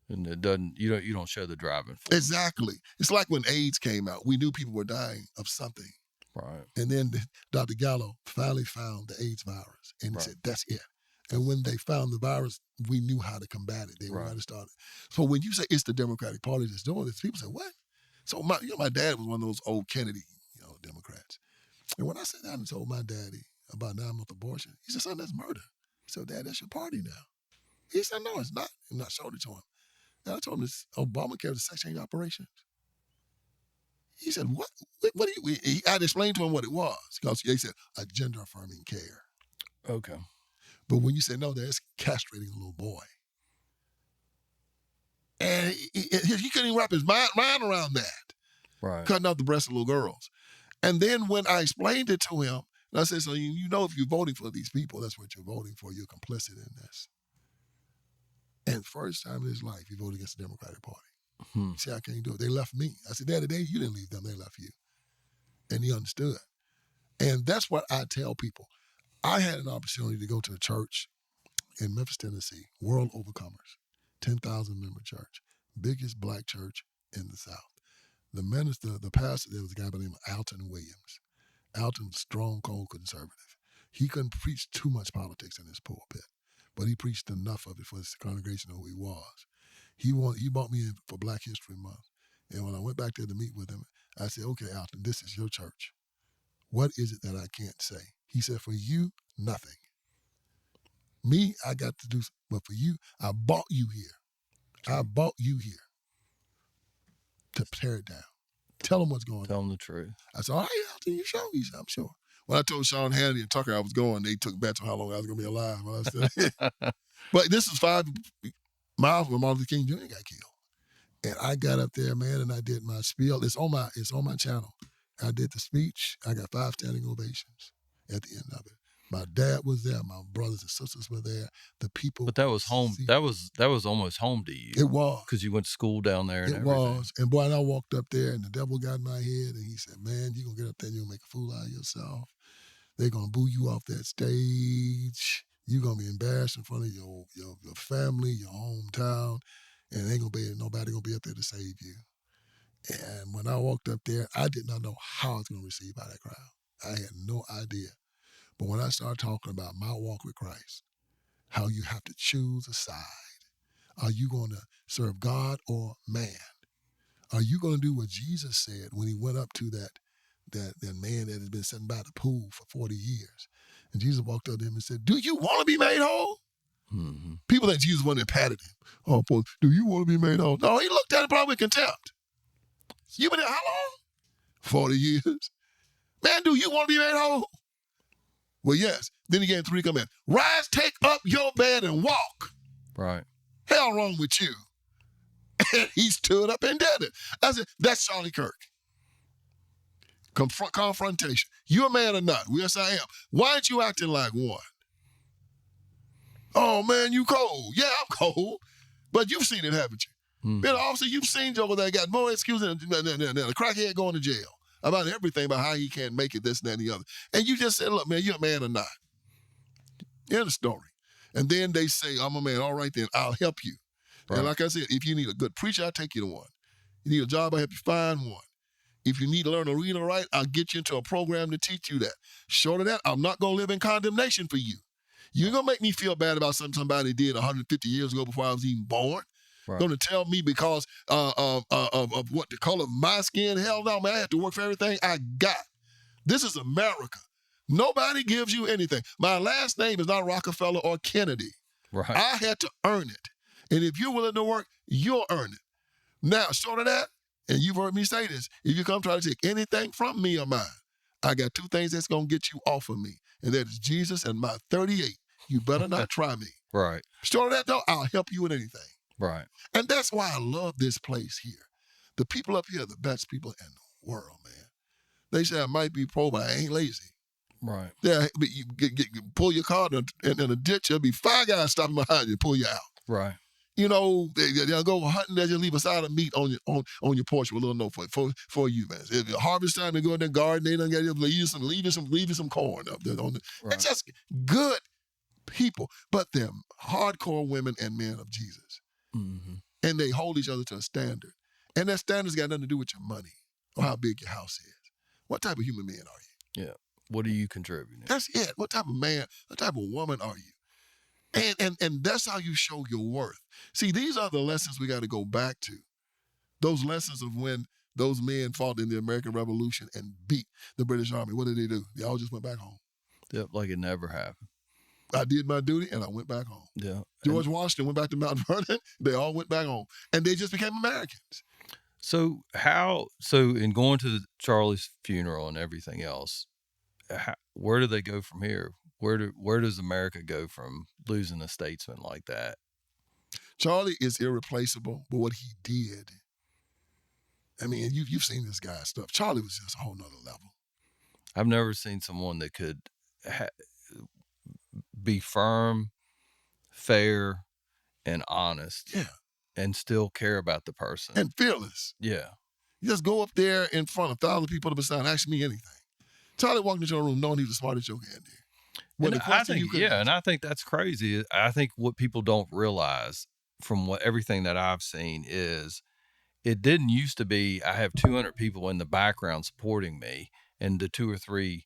And it doesn't, you don't show the driving force. Exactly. It's like when AIDS came out. We knew people were dying of something. Right. And then Dr. Gallo finally found the AIDS virus, and he said, that's it. And when they found the virus, we knew how to combat it. They were right to start it. So when you say it's the Democratic Party that's doing this, people say, what? So my dad was one of those old Kennedy, Democrats. And when I sat down and told my daddy about 9-month abortion, he said, son, that's murder. I said, Dad, that's your party now. He said, no, it's not. And I showed it to him. And I told him this Obamacare was a sex change operations. He said, what? What do you? I'd explained to him what it was, because they said a gender affirming care. Okay. But when you say no, that's castrating a little boy. And he couldn't even wrap his mind around that. Right. Cutting off the breasts of little girls. And then when I explained it to him, and I said, so you know if you're voting for these people, that's what you're voting for. You're complicit in this. And first time in his life, he voted against the Democratic Party. Hmm. See, I can't do it. They left me. I said, Daddy, you didn't leave them. They left you. And he understood. And that's what I tell people. I had an opportunity to go to a church in Memphis, Tennessee, World Overcomers, 10,000 member church, biggest black church in the South. The minister, the pastor, there was a guy by the name of Alton Williams. Alton, strong, cold conservative. He couldn't preach too much politics in his pulpit, but he preached enough of it for his congregation of who he was. He brought me in for Black History Month. And when I went back there to meet with him, I said, okay, Alton, this is your church. What is it that I can't say? He said, for you, nothing. Me, I got to do, but for you, I bought you here. I bought you here to tear it down. Tell them what's going on. Tell them the truth. I said, all right, Alton, you show me. I'm sure. When I told Sean Hannity and Tucker I was going, they took bets on how long I was going to be alive. Well, I said, but this was 5 miles when Martin Luther King Jr. got killed. And I got up there, man, and I did my spiel. It's on my channel. I did the speech. I got 5 standing ovations at the end of it. My dad was there. My brothers and sisters were there. The people. But that was home. That was almost home to you. It was. Because you went to school down there and everything. It was. And boy, and I walked up there and the devil got in my head and he said, man, you're going to get up there and you're going to make a fool out of yourself. They're going to boo you off that stage. You're going to be embarrassed in front of your family, your hometown, and ain't going to be nobody going to be up there to save you. And when I walked up there, I did not know how I was going to receive by that crowd. I had no idea. But when I started talking about my walk with Christ, how you have to choose a side. Are you going to serve God or man? Are you going to do what Jesus said when he went up to that man that had been sitting by the pool for 40 years? And Jesus walked up to him and said, do you want to be made whole? Mm-hmm. People think Jesus went and patted him. Oh, boy, do you want to be made whole? No, he looked at him probably with contempt. You been there how long? 40 years. Man, do you want to be made whole? Well, yes. Then he gave 3 commands. Rise, take up your bed and walk. Right. Hell wrong with you. And he stood up and did it. I said, that's Charlie Kirk. Confrontation. You a man or not? Yes, I am. Why aren't you acting like one? Oh, man, you cold. Yeah, I'm cold. But you've seen it, haven't you? Mm. Then also, you've seen Joe that got more excuses than a crackhead going to jail about everything, about how he can't make it, this, and that, and the other. And you just said, look, man, you're a man or not. End of story. And then they say, I'm a man. All right, then, I'll help you. Right. And like I said, if you need a good preacher, I'll take you to one. You need a job, I'll help you find one. If you need to learn to read and write, I'll get you into a program to teach you that. Short of that, I'm not going to live in condemnation for you. You're going to make me feel bad about something somebody did 150 years ago before I was even born. Right. Going to tell me because of what the color of my skin? Hell no, man. I have to work for everything I got. This is America. Nobody gives you anything. My last name is not Rockefeller or Kennedy. Right. I had to earn it. And if you're willing to work, you'll earn it. Now, short of that, and you've heard me say this, if you come try to take anything from me or mine, I got two things that's going to get you off of me, and that is Jesus and my 38. You better not try me. Right. Short of that, though, I'll help you with anything. Right. And that's why I love this place here. The people up here are the best people in the world, man. They say I might be pro, but I ain't lazy. Right. Yeah, but you pull your car in a ditch, there'll be 5 guys stopping behind you to pull you out. Right. You know, they'll go hunting, they'll just leave a side of meat on your porch with a little note for you, man. If it's harvest time, they go in their garden, they don't get leave you some corn up there. Right. It's just good people, but they're hardcore women and men of Jesus. Mm-hmm. And they hold each other to a standard. And that standard's got nothing to do with your money or how big your house is. What type of human being are you? Yeah. What are you contributing? That's it. What type of man, what type of woman are you? And that's how you show your worth. See, these are the lessons we got to go back to. Those lessons of when those men fought in the American Revolution and beat the British Army. What did they do? They all just went back home. Yep, like it never happened. I did my duty and I went back home. Yeah. George Washington went back to Mount Vernon. They all went back home. And they just became Americans. So in going to Charlie's funeral and everything else, where do they go from here? Where does America go from losing a statesman like that? Charlie is irreplaceable, but what he did, I mean, you've seen this guy's stuff. Charlie was just a whole nother level. I've never seen someone that could be firm, fair, and honest. Yeah. And still care about the person. And fearless. Yeah. You just go up there in front of 1,000 people to beside, ask me anything. Charlie walked into your room knowing he was the smartest joke in there. And I think that's crazy. I think what people don't realize from everything that I've seen is it didn't used to be I have 200 people in the background supporting me and the 2 or 3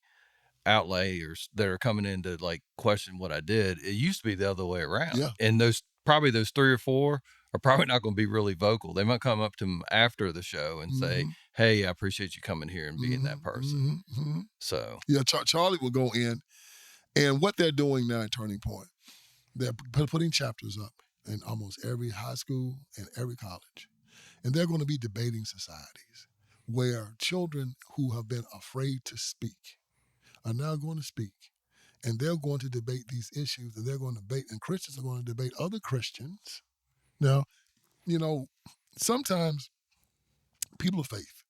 outlayers that are coming in to like question what I did. It used to be the other way around. Yeah. And those 3 or 4 are probably not going to be really vocal. They might come up to them after the show and say, hey, I appreciate you coming here and being that person. So. Yeah, Charlie will go in. And what they're doing now at Turning Point, they're putting chapters up in almost every high school and every college. And they're going to be debating societies where children who have been afraid to speak are now going to speak. And they're going to debate these issues, and they're going to debate, and Christians are going to debate other Christians. Now, you know, sometimes people of faith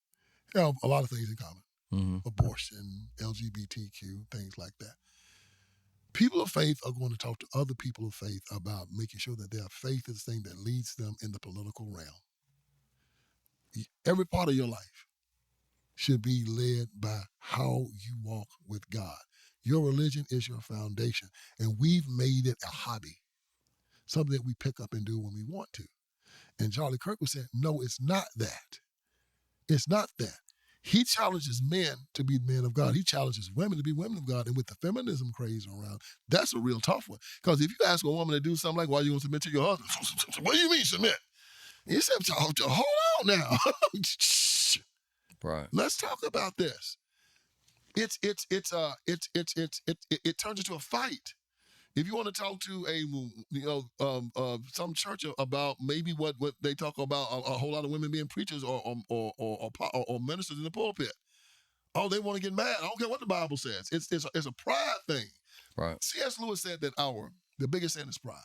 have a lot of things in common. Mm-hmm. Abortion, LGBTQ, things like that. People of faith are going to talk to other people of faith about making sure that their faith is the thing that leads them in the political realm. Every part of your life should be led by how you walk with God. Your religion is your foundation, and we've made it a hobby, something that we pick up and do when we want to. And Charlie Kirk was saying, no, it's not that. It's not that. He challenges men to be men of God. He challenges women to be women of God. And with the feminism craze around, that's a real tough one. Because if you ask a woman to do something like, why you want to submit to your husband? What do you mean submit? He said, hold on now. Right. Let's talk about this. It turns into a fight. If you want to talk to some church about maybe what they talk about a whole lot of women being preachers or ministers in the pulpit, they want to get mad. I don't care what the Bible says. It's a pride thing. Right. C.S. Lewis said that the biggest sin is pride.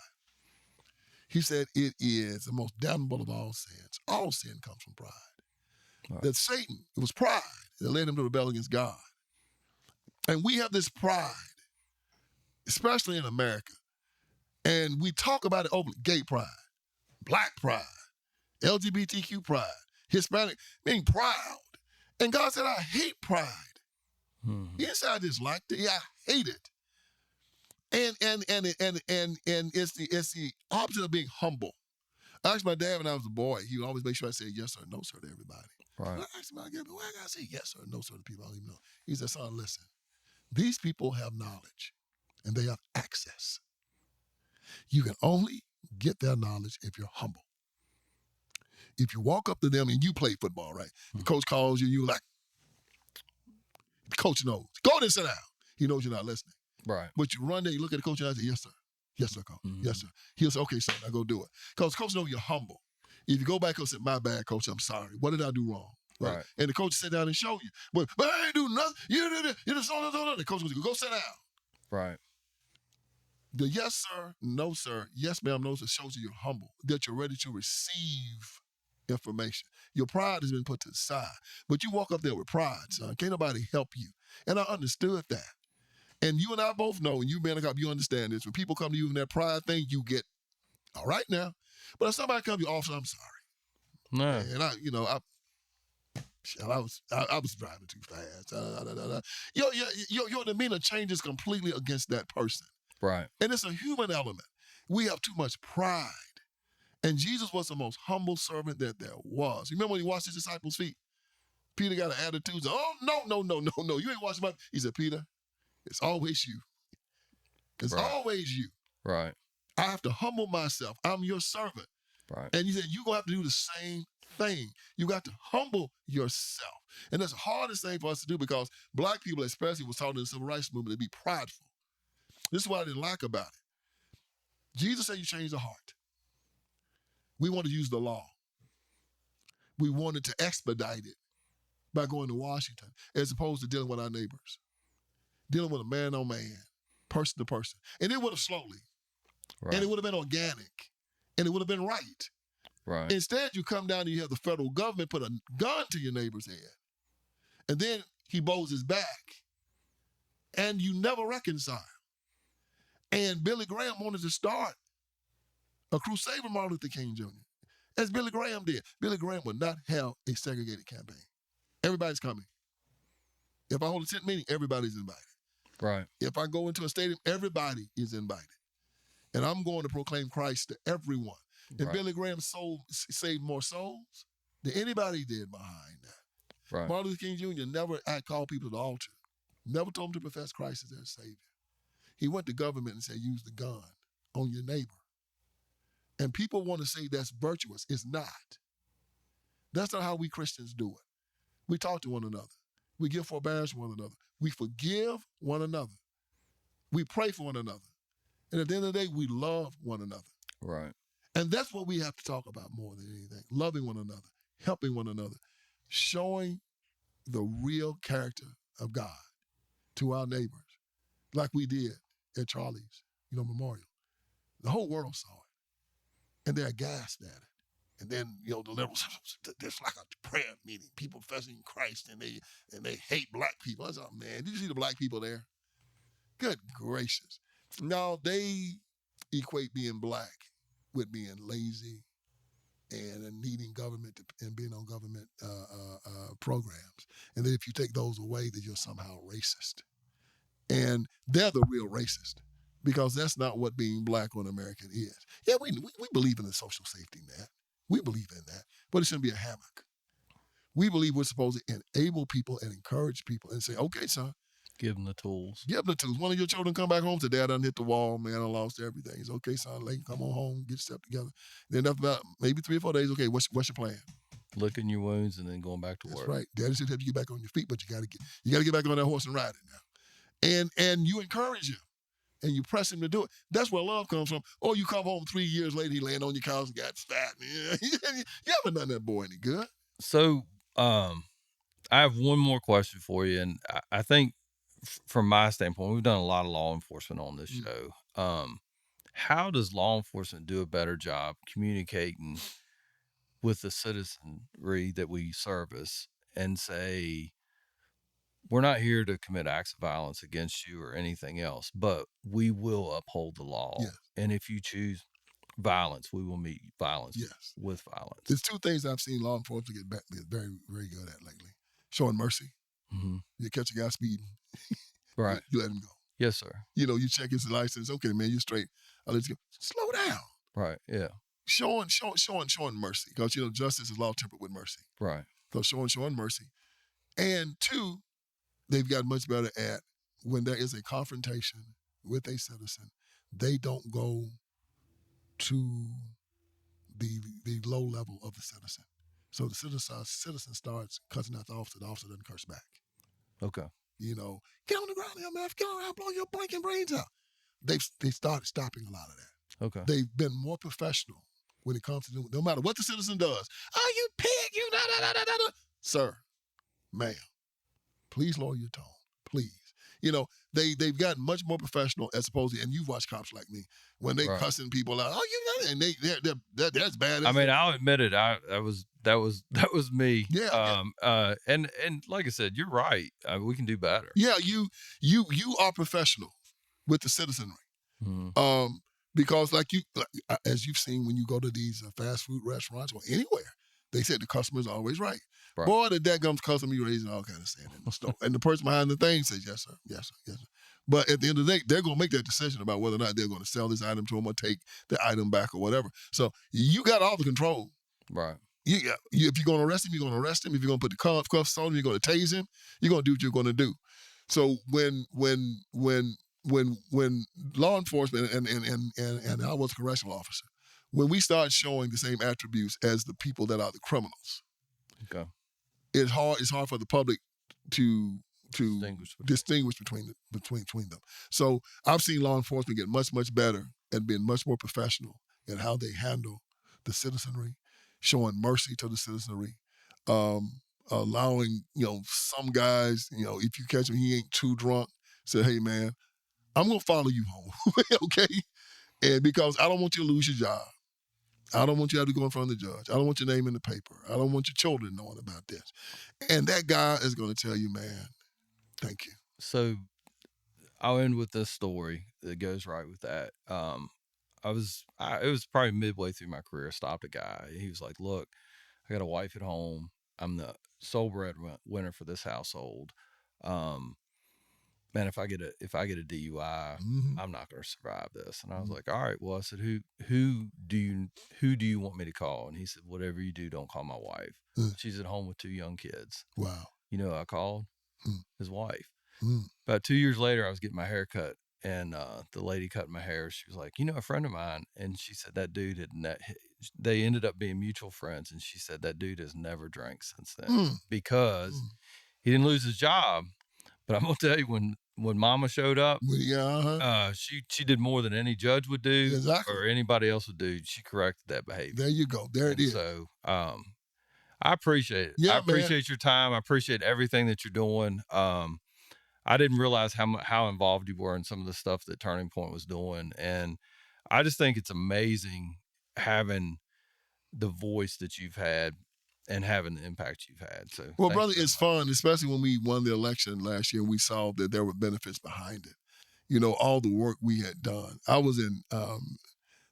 He said it is the most damnable of all sins. All sin comes from pride. Right. That Satan, it was pride that led him to rebel against God. And we have this pride, especially in America. And we talk about it openly. Gay pride, black pride, LGBTQ pride, Hispanic, being proud. And God said, I hate pride. He didn't say I disliked it. Yeah, I hate it. And it's the opposite of being humble. I asked my dad when I was a boy, he would always make sure I said yes or no sir to everybody. Right. I asked him, why I gotta say yes or no sir to people I don't even know? He said, son, listen, these people have knowledge and they have access. You can only get their knowledge if you're humble. If you walk up to them and you play football, right? The coach calls you, you're like, Coach knows. Go there, sit down. He knows you're not listening. Right. But you run there, you look at the coach and I say, yes, sir. Yes, sir, coach. Mm-hmm. Yes, sir. He'll say, okay, son, now go do it. Because coach knows you're humble. If you go back and say, my bad, coach, I'm sorry. What did I do wrong? Right. And the coach sit down and show you. But I ain't do nothing. You did it. You just the coach goes, go sit down. Right. The yes, sir, no, sir, yes, ma'am, no, sir shows you you're humble, that you're ready to receive information. Your pride has been put to the side. But you walk up there with pride, son. Can't nobody help you. And I understood that. And you and I both know, and you man of God, you understand this. When people come to you in that pride thing, you get, all right now. But if somebody comes to you, officer, I'm sorry. No. And I was driving too fast. Your demeanor changes completely against that person. Right. And it's a human element. We have too much pride. And Jesus was the most humble servant that there was. Remember when he washed his disciples' feet? Peter got an attitude. Said, oh, no. You ain't washing my feet. He said, Peter, it's always you. It's always you. Right. I have to humble myself. I'm your servant. Right. And he said, you're going to have to do the same thing. You got to humble yourself. And that's the hardest thing for us to do because black people especially was taught in the civil rights movement to be prideful. This is what I didn't like about it. Jesus said you change the heart. We want to use the law. We wanted to expedite it by going to Washington as opposed to dealing with our neighbors, dealing with a man on man, person to person. And it would have slowly, and it would have been organic, and it would have been right. Right. Instead, you come down and you have the federal government put a gun to your neighbor's head. And then he bows his back, and you never reconcile. And Billy Graham wanted to start a crusade with Martin Luther King Jr., as Billy Graham did. Billy Graham would not have a segregated campaign. Everybody's coming. If I hold a tent meeting, everybody's invited. Right. If I go into a stadium, everybody is invited. And I'm going to proclaim Christ to everyone. And Billy Graham saved more souls than anybody did behind that. Right. Martin Luther King Jr. never called people to the altar, never told them to profess Christ as their Savior. He went to government and said, use the gun on your neighbor. And people want to say that's virtuous. It's not. That's not how we Christians do it. We talk to one another. We give forbearance to one another. We forgive one another. We pray for one another. And at the end of the day, we love one another. Right. And that's what we have to talk about more than anything. Loving one another, helping one another, showing the real character of God to our neighbors, like we did at Charlie's, memorial. The whole world saw it. And they're aghast at it. And then, the liberals, there's like a prayer meeting, people professing Christ, and they hate black people. I thought, man, did you see the black people there? Good gracious. No, they equate being black with being lazy and needing government and being on government programs. And then if you take those away, then you're somehow racist. And they're the real racist. Because that's not what being black or an American is. Yeah, we believe in the social safety net. We believe in that. But it shouldn't be a hammock. We believe we're supposed to enable people and encourage people and say, okay, son. Give them the tools. Give them the tools. One of your children come back home today, I done hit the wall, man, I lost everything. It's okay, son, come on home, get yourself together. Then after about maybe 3 or 4 days, okay, what's your plan? Licking your wounds and then going back to work. That's right. Daddy should help you get back on your feet, but you gotta get back on that horse and ride it now. And you encourage him. And you press him to do it. That's where love comes from. Or you come home 3 years later, he laying on your couch and got fat. You haven't done that boy any good. So I have one more question for you. And I think from my standpoint, we've done a lot of law enforcement on this show. How does law enforcement do a better job communicating with the citizenry that we service and say, we're not here to commit acts of violence against you or anything else, but we will uphold the law. Yes. And if you choose violence, we will meet violence with violence. There's 2 things I've seen law enforcement get very, very good at lately. Showing mercy. Mm-hmm. You catch a guy speeding. Right. You let him go. Yes, sir. You check his license. Okay, man, you're straight. I'll let you go. Slow down. Right, yeah. Showing mercy. Because, justice is law tempered with mercy. Right. So showing mercy. And 2, they've got much better at when there is a confrontation with a citizen, they don't go to the low level of the citizen. So the citizen starts cussing out the officer doesn't curse back. Okay. Get on the ground, MF, get on out, blow your blinking brains out. They started stopping a lot of that. Okay. They've been more professional when it comes to no matter what the citizen does. Oh, you pig, you da. Sir, ma'am, please lower your tone, please. They've gotten much more professional as opposed to, and you've watched cops like me when they cussing people out. Oh, and they're as bad. I mean, I'll admit it. That was me. Yeah. And like I said, you're right. We can do better. Yeah, you are professional with the citizenry. Mm-hmm. Because as you've seen when you go to these fast food restaurants or anywhere, they said the customer's always right. Boy, the dadgum customer, you raising all kind of saying in the store. And the person behind the thing says, yes, sir, yes, sir, yes, sir. But at the end of the day, they're going to make that decision about whether or not they're going to sell this item to them or take the item back or whatever. So you got all the control. Right. If you're going to arrest him, you're going to arrest him. If you're going to put the cuffs on him, you're going to tase him. You're going to do what you're going to do. So when law enforcement and I was a correctional officer, when we start showing the same attributes as the people that are the criminals, okay, it's hard for the public to distinguish between them. So I've seen law enforcement get much, much better and being much more professional in how they handle the citizenry, showing mercy to the citizenry, allowing, some guys, if you catch him, he ain't too drunk, say, hey man, I'm going to follow you home, okay? And because I don't want you to lose your job. I don't want you to have to go in front of the judge. I don't want your name in the paper. I don't want your children knowing about this. And that guy is going to tell you, man, thank you. So I'll end with this story that goes right with that. It was probably midway through my career. I stopped a guy. He was like, look, I got a wife at home. I'm the sole breadwinner for this household. Man, if I get a DUI, Mm-hmm. I'm not going to survive this. And I was like, all right, well, I said, who do you want me to call? And he said, whatever you do, don't call my wife. She's at home with 2 young kids. Wow. You know who I called? His wife. Mm. About 2 years later, I was getting my hair cut, and the lady cutting my hair, she was like, a friend of mine. And she said that dude they ended up being mutual friends. And she said that dude has never drank since then because he didn't lose his job. But I'm going to tell you, when Mama showed up, she did more than any judge would do or anybody else would do. She corrected that behavior. There you go. It is. So I appreciate it. Yeah, I appreciate your time. I appreciate everything that you're doing. I didn't realize how involved you were in some of the stuff that Turning Point was doing. And I just think it's amazing having the voice that you've had and having the impact you've had. So, well, brother, it's fun, especially when we won the election last year and we saw that there were benefits behind it. All the work we had done. I was in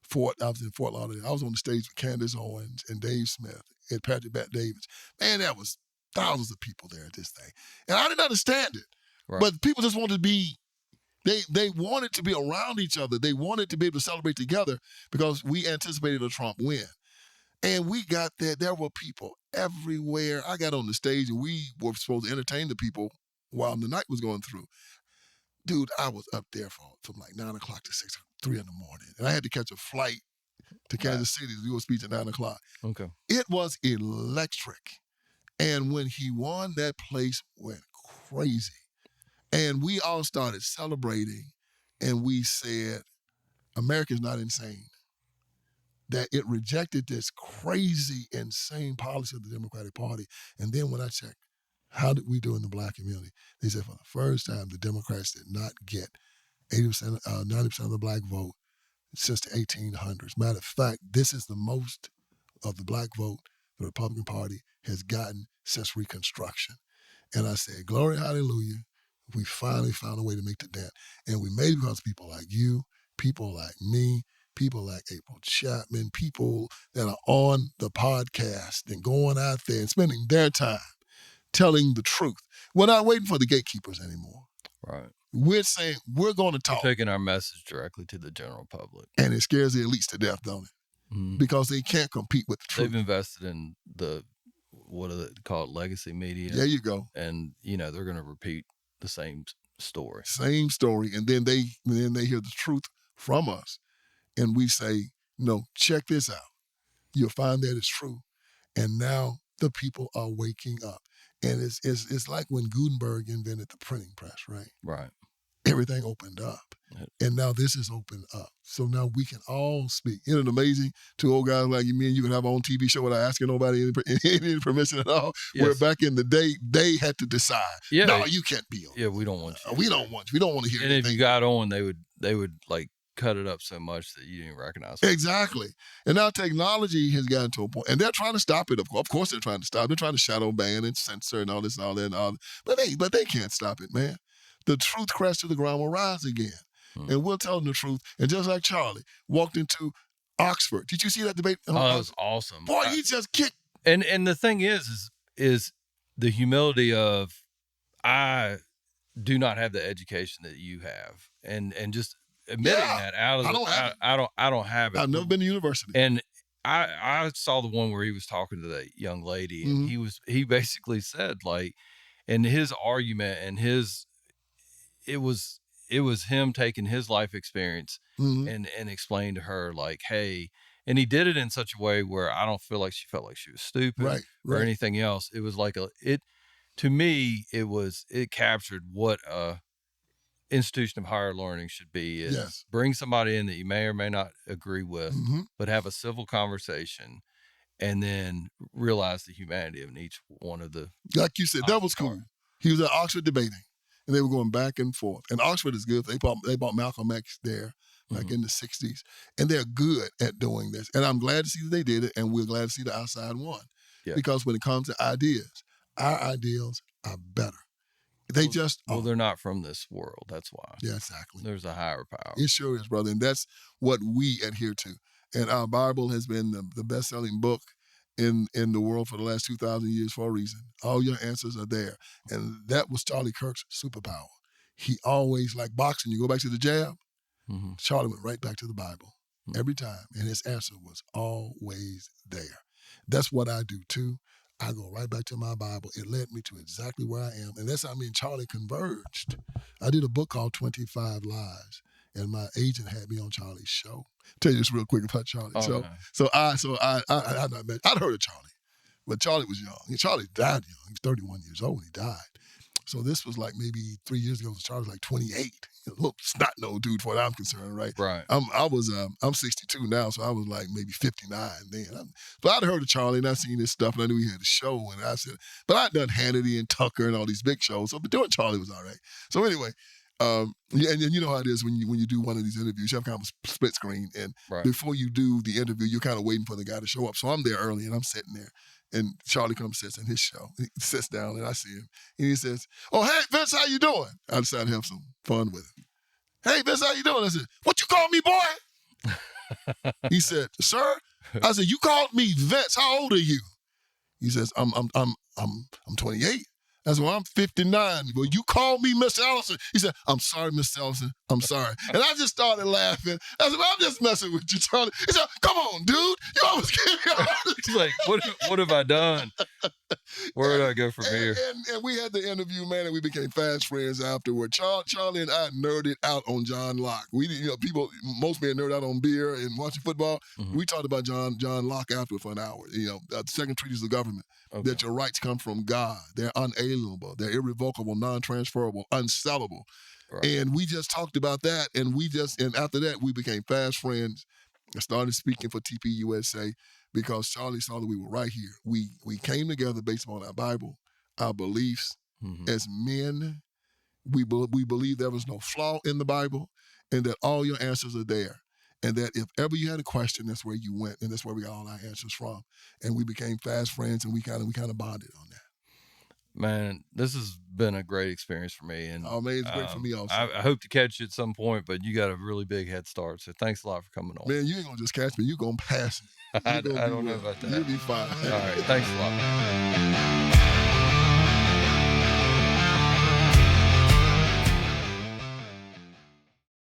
Fort Lauderdale. I was on the stage with Candace Owens and Dave Smith and Patrick Bet-Davids. Man, there was thousands of people there at this thing. And I didn't understand it. Right. But people just wanted to be, they wanted to be around each other. They wanted to be able to celebrate together because we anticipated a Trump win. And we got there. There were people everywhere. I got on the stage and we were supposed to entertain the people while the night was going through. Dude, I was up there from like 9 o'clock to 3 in the morning. And I had to catch a flight to Kansas City to do a speech at 9 o'clock. Okay. It was electric. And when he won, that place went crazy. And we all started celebrating. And we said, America's not insane. That it rejected this crazy, insane policy of the Democratic Party. And then when I checked, how did we do in the Black community? They said for the first time, the Democrats did not get 80%, 90% of the Black vote since the 1800s. Matter of fact, this is the most of the Black vote the Republican Party has gotten since Reconstruction. And I said, glory, hallelujah. We finally found a way to make the dent. And we made it because of people like you, people like me, people like April Chapman, people that are on the podcast and going out there and spending their time telling the truth. We're not waiting for the gatekeepers anymore. Right. We're saying we're going to talk. We're taking our message directly to the general public. And it scares the elites to death, don't it? Mm-hmm. Because they can't compete with the truth. They've invested in what do they call it, legacy media. There you go. And, they're going to repeat the same story. Same story. And then they hear the truth from us. And we say, no, check this out. You'll find that it's true. And now the people are waking up. And it's like when Gutenberg invented the printing press, right? Right. Everything opened up. Yep. And now this is opened up. So now we can all speak. Isn't it amazing? Two old guys like me and you can have our own TV show without asking nobody any permission at all. Yes. Where back in the day, they had to decide. Yeah, no, you can't be on. Yeah, we don't want you. We don't want you. We don't want to hear anything. And if you got on, they would like cut it up so much that you didn't recognize it. Exactly. And now technology has gotten to a point, and they're trying to stop it. Of course they're trying to stop. They're trying to shadow ban and censor and all this and all that and all that. But they can't stop it, man. The truth crashed to the ground will rise again. And we'll tell them the truth. And just like Charlie walked into Oxford. Did you see that debate? Oh, that was awesome. Boy, he just kicked. And the thing is the humility of, I do not have the education that you have. And just admitting that out of I don't have it. I've never been to university. And I saw the one where he was talking to that young lady, and he basically said, like, and his argument and it was him taking his life experience and explaining to her, like, hey, and he did it in such a way where I don't feel like she felt like she was stupid or anything else. It was like to me, it captured what a institution of higher learning should be. Is bring somebody in that you may or may not agree with, but have a civil conversation and then realize the humanity of each one of the. Like you said, that was cool. He was at Oxford debating. And they were going back and forth. And Oxford is good. They bought Malcolm X there, like in the 60s. And they're good at doing this. And I'm glad to see that they did it, and we're glad to see the outside won. Yeah. Because when it comes to ideas, our ideals are better. They they're not from this world. That's why. Yeah, exactly. There's a higher power. It sure is, brother. And that's what we adhere to. And our Bible has been the best-selling book in the world for the last 2,000 years for a reason. All your answers are there. And that was Charlie Kirk's superpower. He always, like boxing, you go back to the jab, Charlie went right back to the Bible every time. And his answer was always there. That's what I do too. I go right back to my Bible. It led me to exactly where I am. And that's how me and Charlie converged. I did a book called 25 Lies. And my agent had me on Charlie's show. Tell you this real quick about Charlie. I'd heard of Charlie, but Charlie was young. Charlie died young. He was 31 years old when he died. So this was like maybe 3 years ago. Charlie was like 28. A little snot-nosed dude, for what I'm concerned, right? Right. I'm 62 now, so I was like maybe 59 then. But I'd heard of Charlie and I seen his stuff, and I knew he had a show, and I said, but I'd done Hannity and Tucker and all these big shows. So, but doing Charlie was all right. So anyway. And you know how it is when you do one of these interviews, you have kind of a split screen, and before you do the interview, you're kind of waiting for the guy to show up. So I'm there early, and I'm sitting there, and Charlie comes and sits in his show. He sits down, and I see him, and he says, "Oh, hey, Vince, how you doing?" I decided to have some fun with him. "Hey, Vince, how you doing?" I said, "What you call me, boy?" He said, "Sir." I said, "You called me Vince. How old are you?" He says, "I'm 28." I said, "Well, I'm 59. Well, you called me Mr. Ellison." He said, "I'm sorry, Mr. Ellison. I'm sorry." And I just started laughing. I said, "Well, I'm just messing with you, Charlie." He said, "Come on, dude. You always give me a hard time." He's like, what have I done? Where do I go from here? And we had the interview, man, and we became fast friends afterward. Charlie and I nerded out on John Locke. We, most men nerd out on beer and watching football. We talked about John Locke afterward for an hour. The second treatise of government, that your rights come from God. They're unalienable. They're irrevocable, non-transferable, unsellable. Right. And we just talked about that, and after that, we became fast friends. I started speaking for TPUSA because Charlie saw that we were right here. We came together based on our Bible, our beliefs. As men, we believe there was no flaw in the Bible, and that all your answers are there. And that if ever you had a question, that's where you went, and that's where we got all our answers from. And we became fast friends, and we kind of bonded on that. Man, this has been a great experience for me. And oh, man, it's great for me also. I hope to catch you at some point, but you got a really big head start. So thanks a lot for coming on. Man, you ain't going to just catch me. You're going to pass me. I don't know about that. You'll be fine. All right. Thanks a lot.